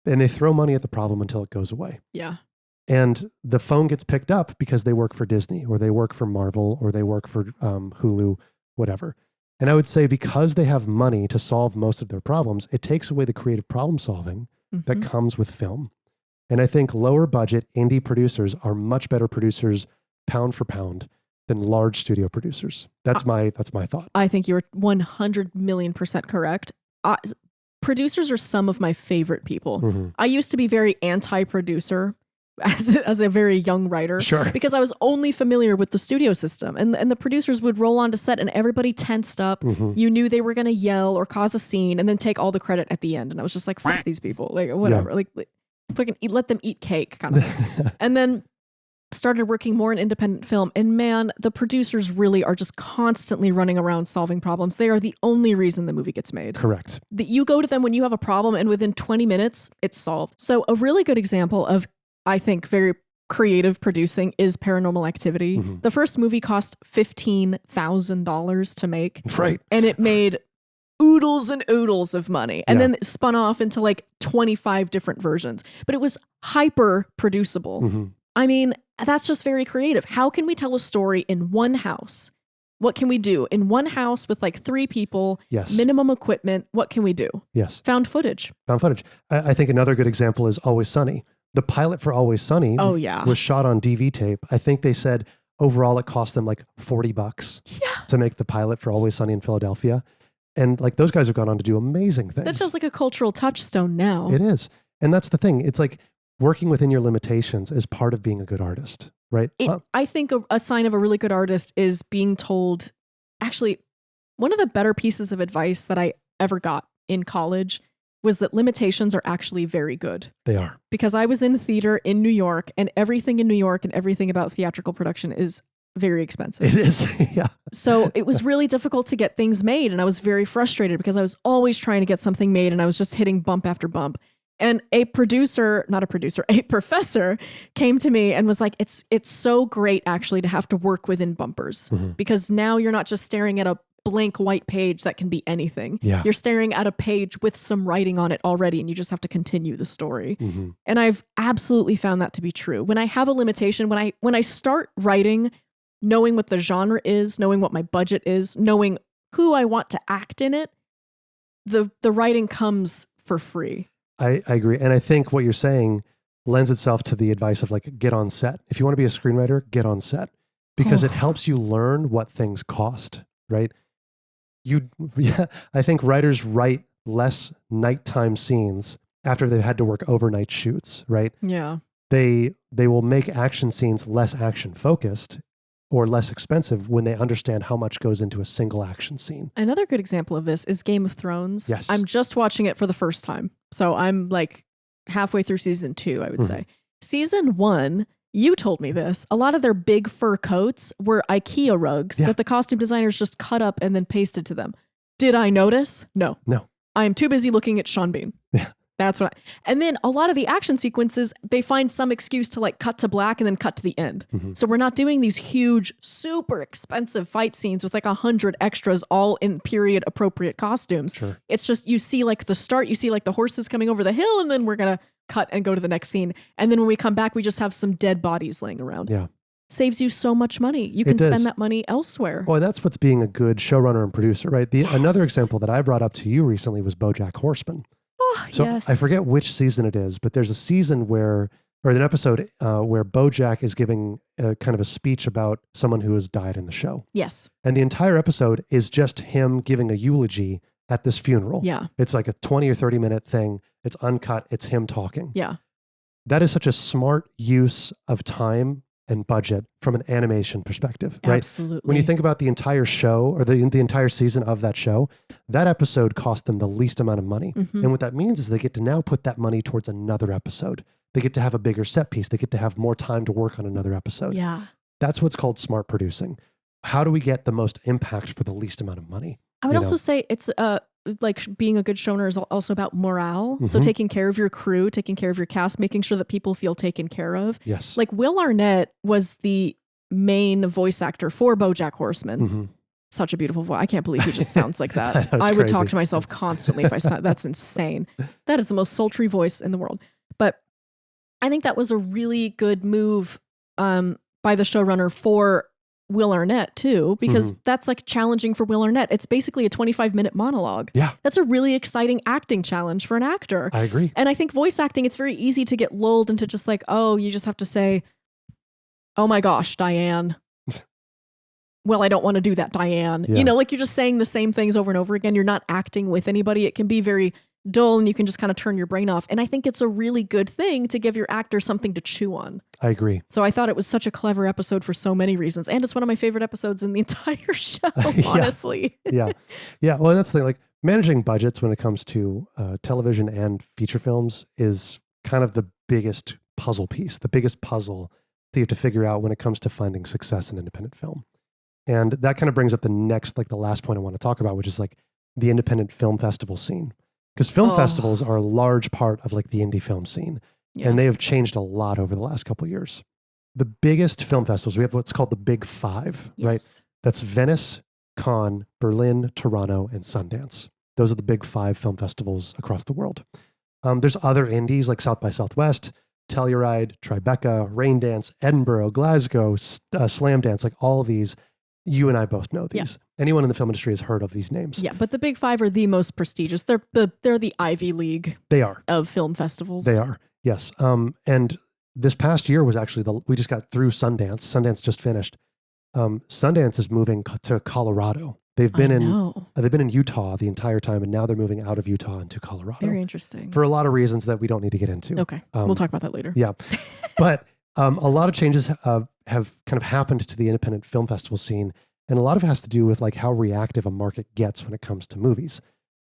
And they throw money at the problem until it goes away. Yeah. And the phone gets picked up because they work for Disney or they work for Marvel or they work for Hulu, whatever. And I would say because they have money to solve most of their problems, it takes away the creative problem solving that comes with film. And I think lower budget indie producers are much better producers pound for pound than large studio producers. That's my thought. I think you're 100,000,000% correct. Producers are some of my favorite people. I used to be very anti-producer as a very young writer, because I was only familiar with the studio system, and the producers would roll onto set and everybody tensed up. You knew they were going to yell or cause a scene and then take all the credit at the end. And I was just like, fuck these people, like whatever, like fucking let them eat cake kind of thing. And then started working more in independent film, and man, the producers really are just constantly running around solving problems. They are the only reason the movie gets made. Correct. You go to them when you have a problem and within 20 minutes it's solved. So a really good example of, I think, very creative producing is Paranormal Activity. The first movie cost $15,000 to make. Right. And it made oodles and oodles of money. And then it spun off into like 25 different versions. But it was hyper producible. I mean, that's just very creative. How can we tell a story in one house? What can we do in one house with like 3 people, minimum equipment? What can we do? Yes. Found footage. I think another good example is Always Sunny. The pilot for Always Sunny was shot on DV tape. I think they said overall it cost them like $40 to make the pilot for Always Sunny in Philadelphia. And like those guys have gone on to do amazing things. That feels like a cultural touchstone now. It is. And that's the thing. It's like working within your limitations is part of being a good artist, right? I think a sign of a really good artist is being told, actually, one of the better pieces of advice that I ever got in college was that limitations are actually very good. They are. Because I was in theater in New York, and everything in New York and everything about theatrical production is very expensive. It is, yeah. So it was really difficult to get things made, and I was very frustrated because I was always trying to get something made, and I was just hitting bump after bump. And a professor came to me and was like, it's so great actually to have to work within bumpers, because now you're not just staring at a blank white page that can be anything. Yeah. You're staring at a page with some writing on it already, and you just have to continue the story. And I've absolutely found that to be true. When I have a limitation, when I start writing, knowing what the genre is, knowing what my budget is, knowing who I want to act in it, the writing comes for free. I agree. And I think what you're saying lends itself to the advice of like, get on set. If you want to be a screenwriter, get on set, because it helps you learn what things cost, right? I think writers write less nighttime scenes after they've had to work overnight shoots, right? Yeah. They will make action scenes less action focused or less expensive when they understand how much goes into a single action scene. Another good example of this is Game of Thrones. Yes. I'm just watching it for the first time. So I'm like halfway through season 2, I would say. Season 1, you told me this. A lot of their big fur coats were IKEA rugs that the costume designers just cut up and then pasted to them. Did I notice? No. I am too busy looking at Sean Bean. Yeah. That's what and then a lot of the action sequences, they find some excuse to like cut to black and then cut to the end. So we're not doing these huge, super expensive fight scenes with like 100 extras all in period appropriate costumes. Sure. It's just, you see like the start, you see like the horses coming over the hill, and then we're going to cut and go to the next scene. And then when we come back, we just have some dead bodies laying around. Yeah. Saves you so much money. You can spend that money elsewhere. Well, that's what's being a good showrunner and producer, right? Another example that I brought up to you recently was BoJack Horseman. So I forget which season it is, but there's a season or an episode where BoJack is giving kind of a speech about someone who has died in the show. Yes. And the entire episode is just him giving a eulogy at this funeral. Yeah. It's like a 20 or 30 minute thing. It's uncut. It's him talking. Yeah. That is such a smart use of time and budget from an animation perspective, right? Absolutely. When you think about the entire show or the entire season of that show, that episode cost them the least amount of money. And what that means is they get to now put that money towards another episode. They get to have a bigger set piece. They get to have more time to work on another episode. Yeah. That's what's called smart producing. How do we get the most impact for the least amount of money? I would also say it's like being a good showrunner is also about morale. So taking care of your crew, taking care of your cast, making sure that people feel taken care of. Yes. Like Will Arnett was the main voice actor for BoJack Horseman. Such a beautiful voice. I can't believe he just sounds like that. I would talk to myself constantly if I saw that's insane. That is the most sultry voice in the world. But I think that was a really good move by the showrunner for Will Arnett too, because that's like challenging for Will Arnett. It's basically a 25-minute monologue. Yeah. That's a really exciting acting challenge for an actor. I agree. And I think voice acting, it's very easy to get lulled into just like, oh, you just have to say, oh my gosh, Diane. Well, I don't want to do that, Diane. Yeah. You know, like you're just saying the same things over and over again. You're not acting with anybody. It can be very dull and you can just kind of turn your brain off. And I think it's a really good thing to give your actor something to chew on. I agree. So I thought it was such a clever episode for so many reasons. And it's one of my favorite episodes in the entire show, honestly. Yeah. Well, that's the thing. Like managing budgets when it comes to television and feature films is kind of the biggest puzzle piece, the biggest puzzle that you have to figure out when it comes to finding success in independent film. And that kind of brings up the last point I want to talk about, which is like the independent film festival scene. Because film festivals are a large part of like the indie film scene. Yes. And they have changed a lot over the last couple of years. The biggest film festivals, we have what's called the Big Five, right? That's Venice, Cannes, Berlin, Toronto, and Sundance. Those are the big 5 film festivals across the world. There's other indies like South by Southwest, Telluride, Tribeca, Rain Dance, Edinburgh, Glasgow, Slam Dance, like all of these. You and I both know these. Yeah. Anyone in the film industry has heard of these names. Yeah, but the Big Five are the most prestigious. They're the Ivy League. They are. Of film festivals. They are, yes. And this past year was actually we just got through Sundance. Sundance just finished. Sundance is moving to Colorado. They've been in Utah the entire time, and now they're moving out of Utah into Colorado. Very interesting. For a lot of reasons that we don't need to get into. Okay, we'll talk about that later. Yeah, but a lot of changes have kind of happened to the independent film festival scene, and a lot of it has to do with like how reactive a market gets when it comes to movies.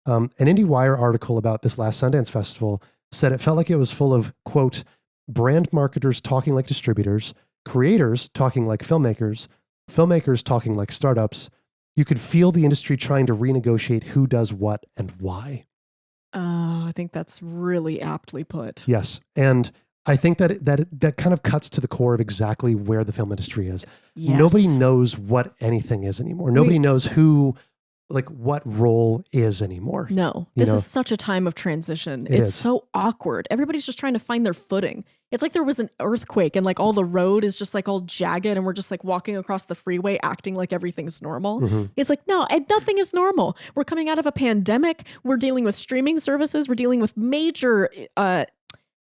An IndieWire article about this last Sundance Festival said it felt like it was full of, quote, brand marketers talking like distributors, creators talking like filmmakers talking like startups. You could feel the industry trying to renegotiate who does what and why. I think that's really aptly put. Yes. And I think that kind of cuts to the core of exactly where the film industry is. Yes. Nobody knows what anything is anymore. Nobody knows who, like what role is anymore. No, this is such a time of transition. It's so awkward. Everybody's just trying to find their footing. It's like there was an earthquake and like all the road is just like all jagged and we're just like walking across the freeway acting like everything's normal. Mm-hmm. It's like, no, nothing is normal. We're coming out of a pandemic. We're dealing with streaming services. We're dealing with major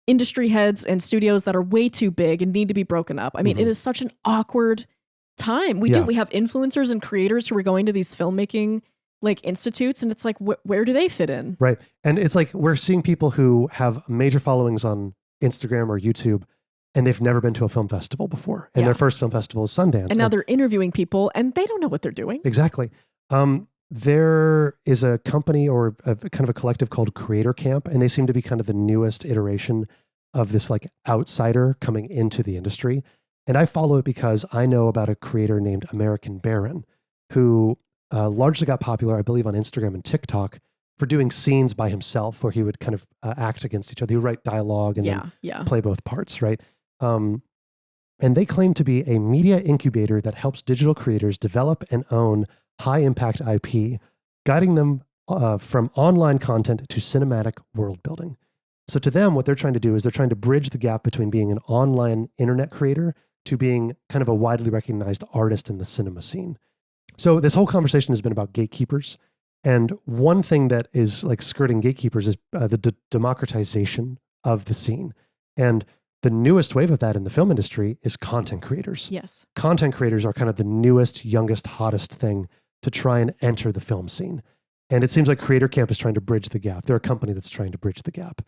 industry heads and studios that are way too big and need to be broken up. I mean, it is such an awkward time. We have influencers and creators who are going to these filmmaking like institutes, and it's like, where do they fit in? Right. And it's like, we're seeing people who have major followings on Instagram or YouTube, and they've never been to a film festival before. And their first film festival is Sundance. And now they're interviewing people and they don't know what they're doing. Exactly. There is a company or kind of a collective called Creator Camp, and they seem to be kind of the newest iteration of this like outsider coming into the industry. And I follow it because I know about a creator named American Baron, who largely got popular, I believe, on Instagram and TikTok for doing scenes by himself where he would kind of act against each other. He would write dialogue and then play both parts, right? And they claim to be a media incubator that helps digital creators develop and own high-impact IP, guiding them from online content to cinematic world building. So to them, what they're trying to do is they're trying to bridge the gap between being an online internet creator to being kind of a widely recognized artist in the cinema scene. So this whole conversation has been about gatekeepers. And one thing that is like skirting gatekeepers is the democratization of the scene. And the newest wave of that in the film industry is content creators. Yes. Content creators are kind of the newest, youngest, hottest thing to try and enter the film scene. And it seems like Creator Camp is trying to bridge the gap. They're a company that's trying to bridge the gap.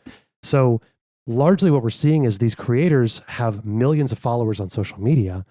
So largely what we're seeing is these creators have millions of followers on social media,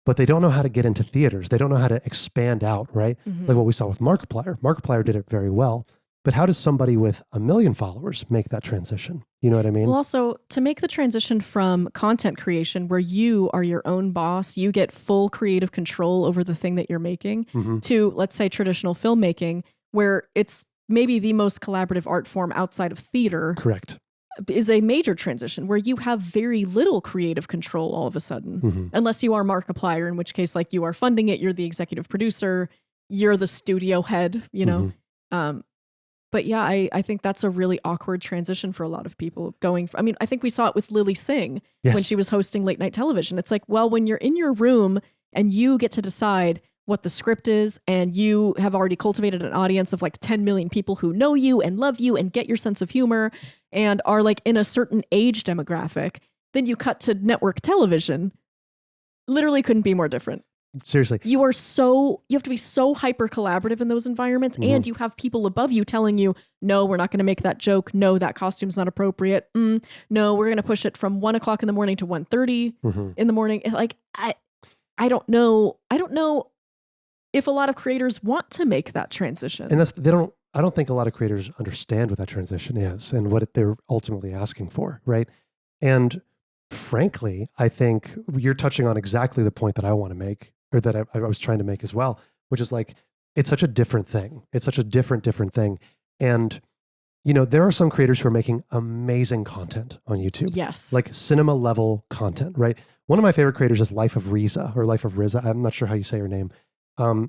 but they don't know how to get into theaters. They don't know how to expand out, right? Mm-hmm. Like what we saw with Markiplier. Markiplier did it very well. But how does somebody with 1 million followers make that transition? You know what I mean? Well, also to make the transition from content creation where you are your own boss, you get full creative control over the thing that you're making, to, let's say, traditional filmmaking, where it's maybe the most collaborative art form outside of theater. Correct. Is a major transition where you have very little creative control all of a sudden, unless you are Markiplier, in which case, like, you are funding it, you're the executive producer, you're the studio head, you know? But yeah, I think that's a really awkward transition for a lot of people I think we saw it with Lily Singh when she was hosting late night television. It's like, well, when you're in your room and you get to decide what the script is, and you have already cultivated an audience of like 10 million people who know you and love you and get your sense of humor and are like in a certain age demographic, then you cut to network television. Literally couldn't be more different. Seriously. You have to be so hyper collaborative in those environments, and you have people above you telling you, no, we're not going to make that joke. No, that costume's not appropriate. No, we're going to push it from 1 o'clock in the morning to 1:30 in the morning. Like, I don't know. I don't know if a lot of creators want to make that transition. And I don't think a lot of creators understand what that transition is and what they're ultimately asking for, right? And frankly, I think you're touching on exactly the point that I want to make, or that I was trying to make as well, which is like, it's such a different thing. It's such a different thing. And, you know, there are some creators who are making amazing content on YouTube. Yes. Like cinema level content, right? One of my favorite creators is Life of Riza. I'm not sure how you say her name.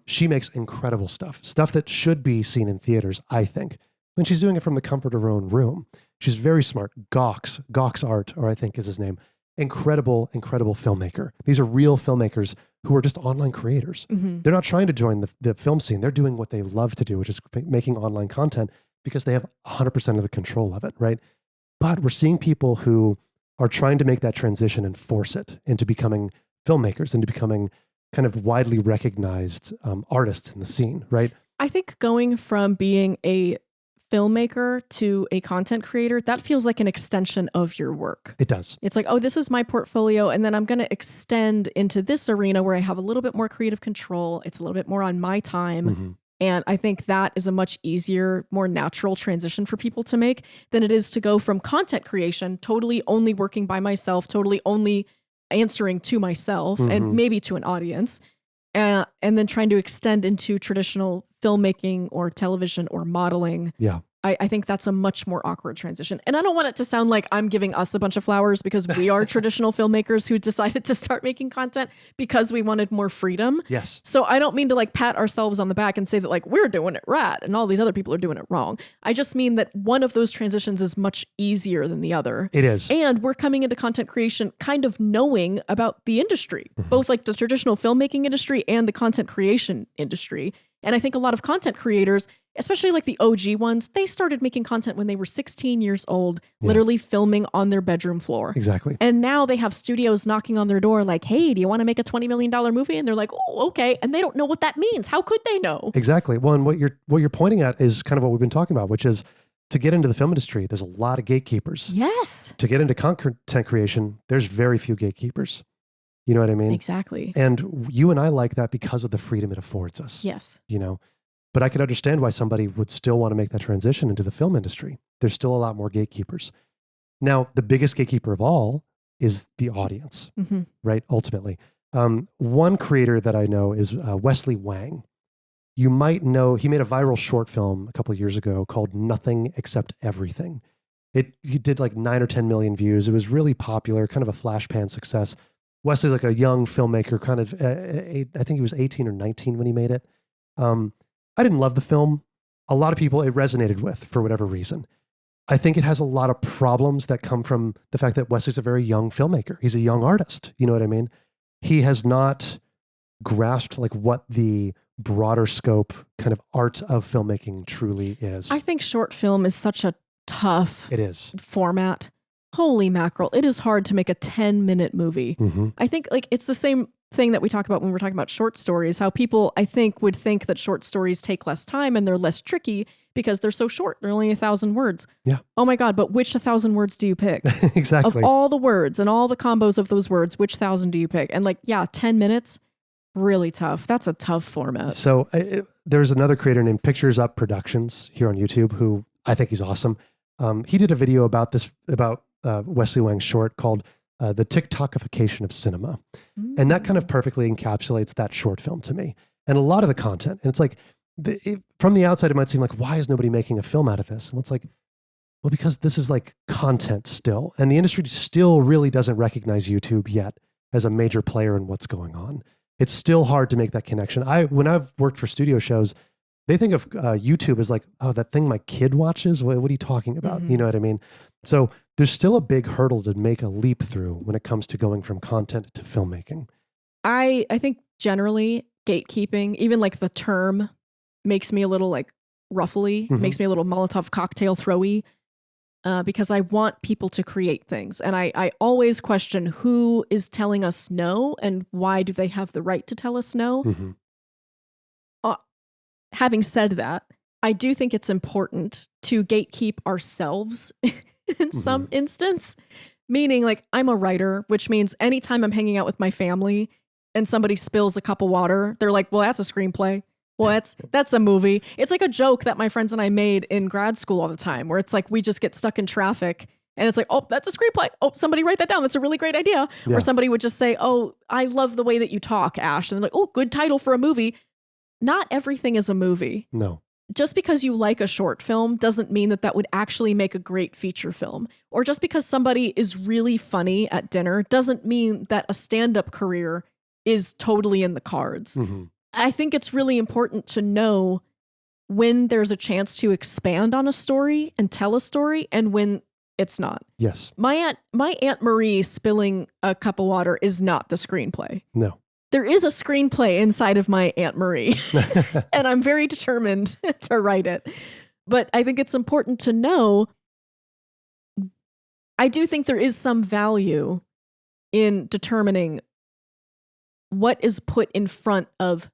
She makes incredible stuff that should be seen in theaters, I think. And she's doing it from the comfort of her own room. She's very smart. Gox Art, or I think is his name. Incredible filmmaker. These are real filmmakers who are just online creators. They're not trying to join the film scene. They're doing what they love to do, which is making online content, because they have 100% of the control of it, right? But we're seeing people who are trying to make that transition and force it into becoming filmmakers, into becoming kind of widely recognized artists in the scene, right? I think going from being a filmmaker to a content creator, that feels like an extension of your work. It does. It's like, oh, this is my portfolio, and then I'm going to extend into this arena where I have a little bit more creative control. It's a little bit more on my time. Mm-hmm. And I think that is a much easier, more natural transition for people to make than it is to go from content creation, totally only working by myself, totally only answering to myself and maybe to an audience, and then trying to extend into traditional filmmaking or television or modeling. Yeah. I think that's a much more awkward transition. And I don't want it to sound like I'm giving us a bunch of flowers because we are traditional filmmakers who decided to start making content because we wanted more freedom. Yes. So I don't mean to like pat ourselves on the back and say that like we're doing it right and all these other people are doing it wrong. I just mean that one of those transitions is much easier than the other. It is. And we're coming into content creation kind of knowing about the industry, both like the traditional filmmaking industry and the content creation industry. And I think a lot of content creators, especially like the OG ones, they started making content when they were 16 years old, literally filming on their bedroom floor. Exactly. And now they have studios knocking on their door like, hey, do you want to make a $20 million movie? And they're like, oh, okay. And they don't know what that means. How could they know? Exactly. Well, and what you're pointing at is kind of what we've been talking about, which is to get into the film industry, there's a lot of gatekeepers. Yes. To get into content creation, there's very few gatekeepers. You know what I mean? Exactly. And you and I like that because of the freedom it affords us. Yes. You know, but I can understand why somebody would still want to make that transition into the film industry. There's still a lot more gatekeepers. Now, the biggest gatekeeper of all is the audience, right? Ultimately. One creator that I know is Wesley Wang. You might know, he made a viral short film a couple of years ago called Nothing Except Everything. He did like 9 or 10 million views. It was really popular, kind of a flash pan success. Wesley's like a young filmmaker, kind of, I think he was 18 or 19 when he made it. I didn't love the film. A lot of people it resonated with for whatever reason. I think it has a lot of problems that come from the fact that Wesley's a very young filmmaker. He's a young artist. You know what I mean? He has not grasped like what the broader scope kind of art of filmmaking truly is. I think short film is such a tough format. Holy mackerel. It is hard to make a 10-minute movie. I think like it's the same thing that we talk about when we're talking about short stories, how people, I think, would think that short stories take less time and they're less tricky because they're so short. They're only 1,000 words. Yeah. Oh my God, but which 1,000 words do you pick? Exactly. Of all the words and all the combos of those words, which 1,000 do you pick? And like, yeah, 10 minutes, really tough. That's a tough format. So there's another creator named Pictures Up Productions here on YouTube who I think he's awesome. He did a video about Wesley Wang's short called The TikTokification of Cinema. And that kind of perfectly encapsulates that short film to me. And a lot of the content. And it's like, from the outside, it might seem like, why is nobody making a film out of this? And it's like, well, because this is like content still. And the industry still really doesn't recognize YouTube yet as a major player in what's going on. It's still hard to make that connection. When I've worked for studio shows, they think of YouTube as like, oh, that thing my kid watches? What are you talking about? You know what I mean? So there's still a big hurdle to make a leap through when it comes to going from content to filmmaking. I think generally gatekeeping, even like the term, makes me a little like ruffly, makes me a little Molotov cocktail throwy, because I want people to create things. And I always question who is telling us no and why do they have the right to tell us no? Having said that, I do think it's important to gatekeep ourselves in some instance, meaning like I'm a writer, which means anytime I'm hanging out with my family and somebody spills a cup of water, they're like, well, that's a screenplay. Well, that's a movie. It's like a joke that my friends and I made in grad school all the time, where it's like we just get stuck in traffic and it's like, oh, that's a screenplay. Oh, somebody write that down. That's a really great idea. Yeah. Or somebody would just say, oh, I love the way that you talk, Ash. And they're like, oh, good title for a movie. Not everything is a movie. No. Just because you like a short film doesn't mean that that would actually make a great feature film. Or just because somebody is really funny at dinner doesn't mean that a stand-up career is totally in the cards. I think it's really important to know when there's a chance to expand on a story and tell a story and when it's not. Yes. My Aunt Marie spilling a cup of water is not the screenplay. No. There is a screenplay inside of my Aunt Marie, and I'm very determined to write it. But I think it's important to know, I do think there is some value in determining what is put in front of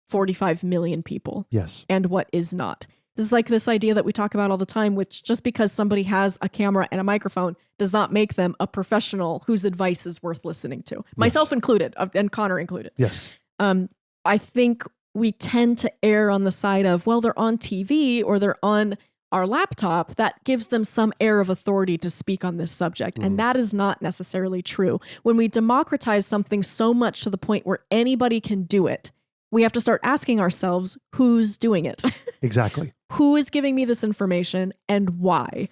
45 million people. Yes. And what is not. This is like this idea that we talk about all the time, which just because somebody has a camera and a microphone does not make them a professional whose advice is worth listening to. Myself included, and Connor included. Yes. I think we tend to err on the side of, well, they're on TV or they're on our laptop. That gives them some air of authority to speak on this subject. And that is not necessarily true. When we democratize something so much to the point where anybody can do it, we have to start asking ourselves, who's doing it? Exactly. Who is giving me this information and why?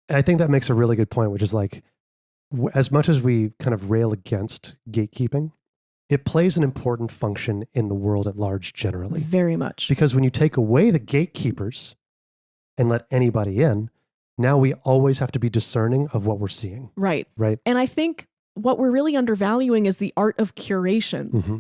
I think that makes a really good point, which is like, as much as we kind of rail against gatekeeping, it plays an important function in the world at large generally. Very much. Because when you take away the gatekeepers and let anybody in, now we always have to be discerning of what we're seeing. Right. Right. And I think what we're really undervaluing is the art of curation. Mm-hmm.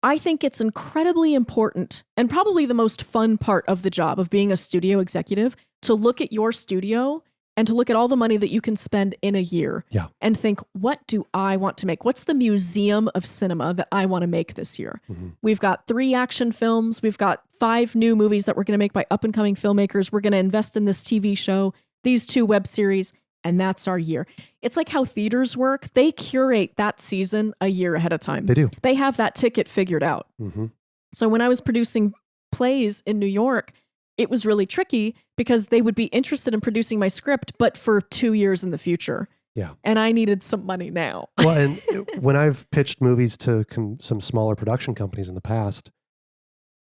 I think it's incredibly important and probably the most fun part of the job of being a studio executive to look at your studio and to look at all the money that you can spend in a year and think, what do I want to make? What's the museum of cinema that I want to make this year? Mm-hmm. We've got 3 action films. We've got 5 new movies that we're going to make by up and coming filmmakers. We're going to invest in this TV show, these 2 web series, and that's our year. It's like how theaters work. They curate that season a year ahead of time. They do. They have that ticket figured out. Mm-hmm. So when I was producing plays in New York, it was really tricky because they would be interested in producing my script, but for 2 years in the future. Yeah. And I needed some money now. Well, and when I've pitched movies to some smaller production companies in the past,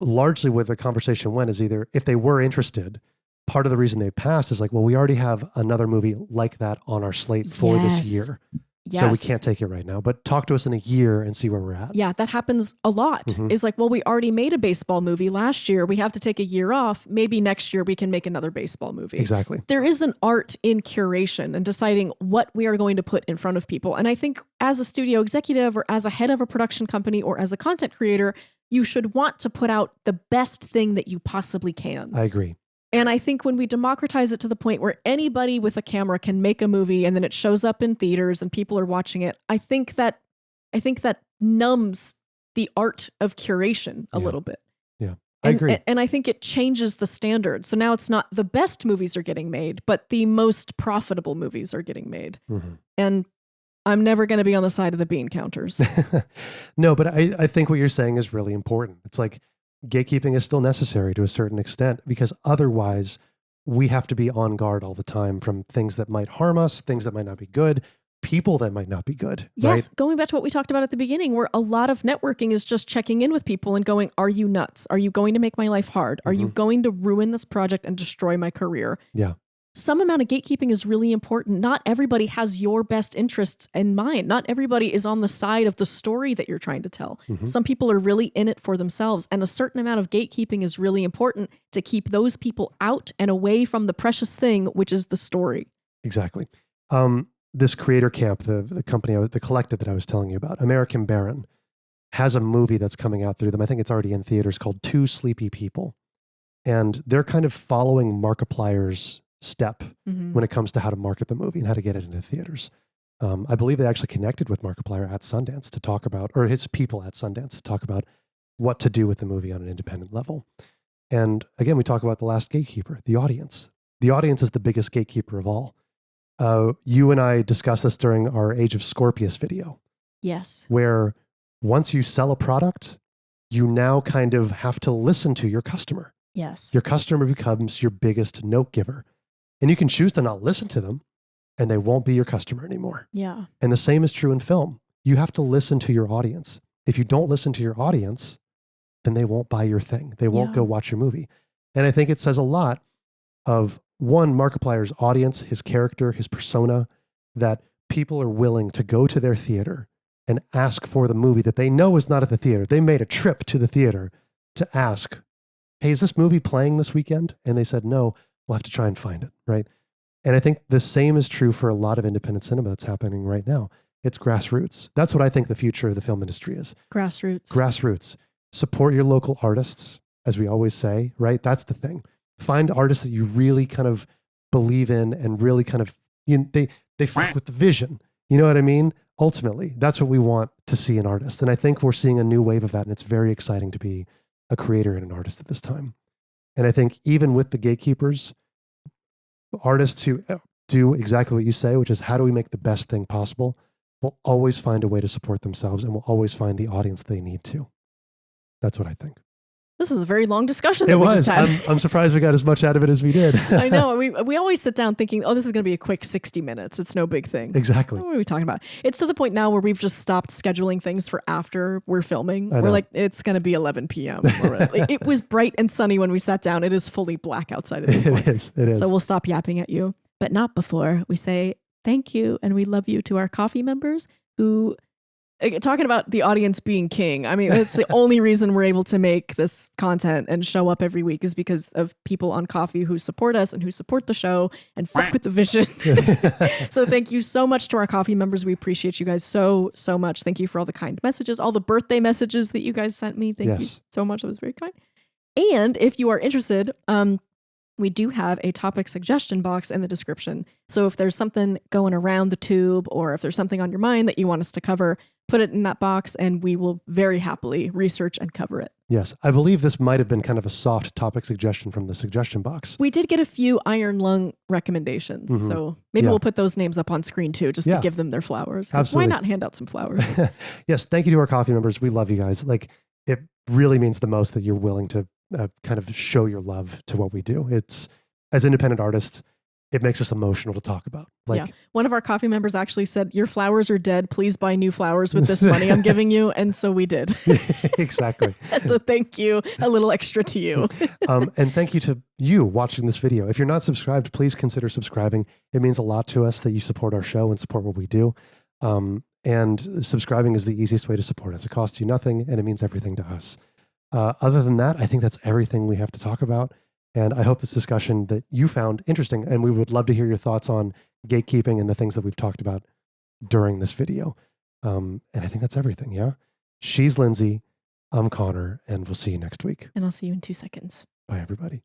largely where the conversation went is either if they were interested, part of the reason they passed is like, well, we already have another movie like that on our slate for this year. Yes. So we can't take it right now, but talk to us in a year and see where we're at. Yeah, that happens a lot. Mm-hmm. It's like, well, we already made a baseball movie last year. We have to take a year off. Maybe next year we can make another baseball movie. Exactly. There is an art in curation and deciding what we are going to put in front of people. And I think as a studio executive or as a head of a production company or as a content creator, you should want to put out the best thing that you possibly can. I agree. And I think when we democratize it to the point where anybody with a camera can make a movie and then it shows up in theaters and people are watching it, I think that numbs the art of curation a little bit. Yeah, I agree. And I think it changes the standard. So now it's not the best movies are getting made, but the most profitable movies are getting made. Mm-hmm. And I'm never going to be on the side of the bean counters. No, but I think what you're saying is really important. It's like, gatekeeping is still necessary to a certain extent because otherwise we have to be on guard all the time from things that might harm us, things that might not be good, people that might not be good. Yes. Right? Going back to what we talked about at the beginning, where a lot of networking is just checking in with people and going, are you nuts? Are you going to make my life hard? Are you going to ruin this project and destroy my career? Yeah. Some amount of gatekeeping is really important. Not everybody has your best interests in mind. Not everybody is on the side of the story that you're trying to tell. Mm-hmm. Some people are really in it for themselves. And a certain amount of gatekeeping is really important to keep those people out and away from the precious thing, which is the story. Exactly. This creator camp, the company, the collective that I was telling you about, American Baron, has a movie that's coming out through them. I think it's already in theaters called Two Sleepy People. And they're kind of following Markiplier's step when it comes to how to market the movie and how to get it into theaters. I believe they actually connected with Markiplier at Sundance to talk about, or his people at Sundance to talk about what to do with the movie on an independent level. And again, we talk about the last gatekeeper, the audience. The audience is the biggest gatekeeper of all. You and I discussed this during our Age of Scorpius video. Yes. Where once you sell a product, you now kind of have to listen to your customer. Yes. Your customer becomes your biggest note giver. And you can choose to not listen to them and they won't be your customer anymore. Yeah. And the same is true in film. You have to listen to your audience. If you don't listen to your audience, then they won't buy your thing. They won't go watch your movie. And I think it says a lot of, one, Markiplier's audience, his character, his persona, that people are willing to go to their theater and ask for the movie that they know is not at the theater. They made a trip to the theater to ask, hey, is this movie playing this weekend? And they said, no. We'll have to try and find it, right? And I think the same is true for a lot of independent cinema that's happening right now. It's grassroots. That's what I think the future of the film industry is. Grassroots. Grassroots. Support your local artists, as we always say, right? That's the thing. Find artists that you really kind of believe in and really kind of, they fuck with the vision. You know what I mean? Ultimately, that's what we want to see in artists. And I think we're seeing a new wave of that. And it's very exciting to be a creator and an artist at this time. And I think even with the gatekeepers, artists who do exactly what you say, which is how do we make the best thing possible, will always find a way to support themselves and will always find the audience they need to. That's what I think. This was a very long discussion. It that we was. Just had. I'm surprised we got as much out of it as we did. I know. We always sit down thinking, oh, this is going to be a quick 60 minutes. It's no big thing. Exactly. What are we talking about? It's to the point now where we've just stopped scheduling things for after we're filming. We're like, it's going to be 11 p.m. It was bright and sunny when we sat down. It is fully black outside at this point. It is. So we'll stop yapping at you, but not before we say thank you and we love you to our coffee members who... Talking about the audience being king. I mean, that's the only reason we're able to make this content and show up every week is because of people on Coffee who support us and who support the show and fuck with the vision. So thank you so much to our Coffee members. We appreciate you guys so much. Thank you for all the kind messages, all the birthday messages that you guys sent me. Thank you so much. That was very kind. And if you are interested, we do have a topic suggestion box in the description. So if there's something going around the tube or if there's something on your mind that you want us to cover, put it in that box and we will very happily research and cover it. Yes. I believe this might have been kind of a soft topic suggestion from the suggestion box. We did get a few Iron Lung recommendations. Mm-hmm. So maybe we'll put those names up on screen too, just to give them their flowers. Absolutely. Why not hand out some flowers? Yes. Thank you to our Coffee members. We love you guys. Like, it really means the most that you're willing to kind of show your love to what we do. It's, as independent artists, it makes us emotional to talk about. Like, one of our Coffee members actually said, your flowers are dead. Please buy new flowers with this money I'm giving you. And so we did. Exactly. So thank you. A little extra to you. And thank you to you watching this video. If you're not subscribed, please consider subscribing. It means a lot to us that you support our show and support what we do. And subscribing is the easiest way to support us. It costs you nothing and it means everything to us. Other than that, I think that's everything we have to talk about. And I hope this discussion that you found interesting, and we would love to hear your thoughts on gatekeeping and the things that we've talked about during this video. And I think that's everything, yeah? She's Lindsay, I'm Connor, and we'll see you next week. And I'll see you in 2 seconds. Bye, everybody.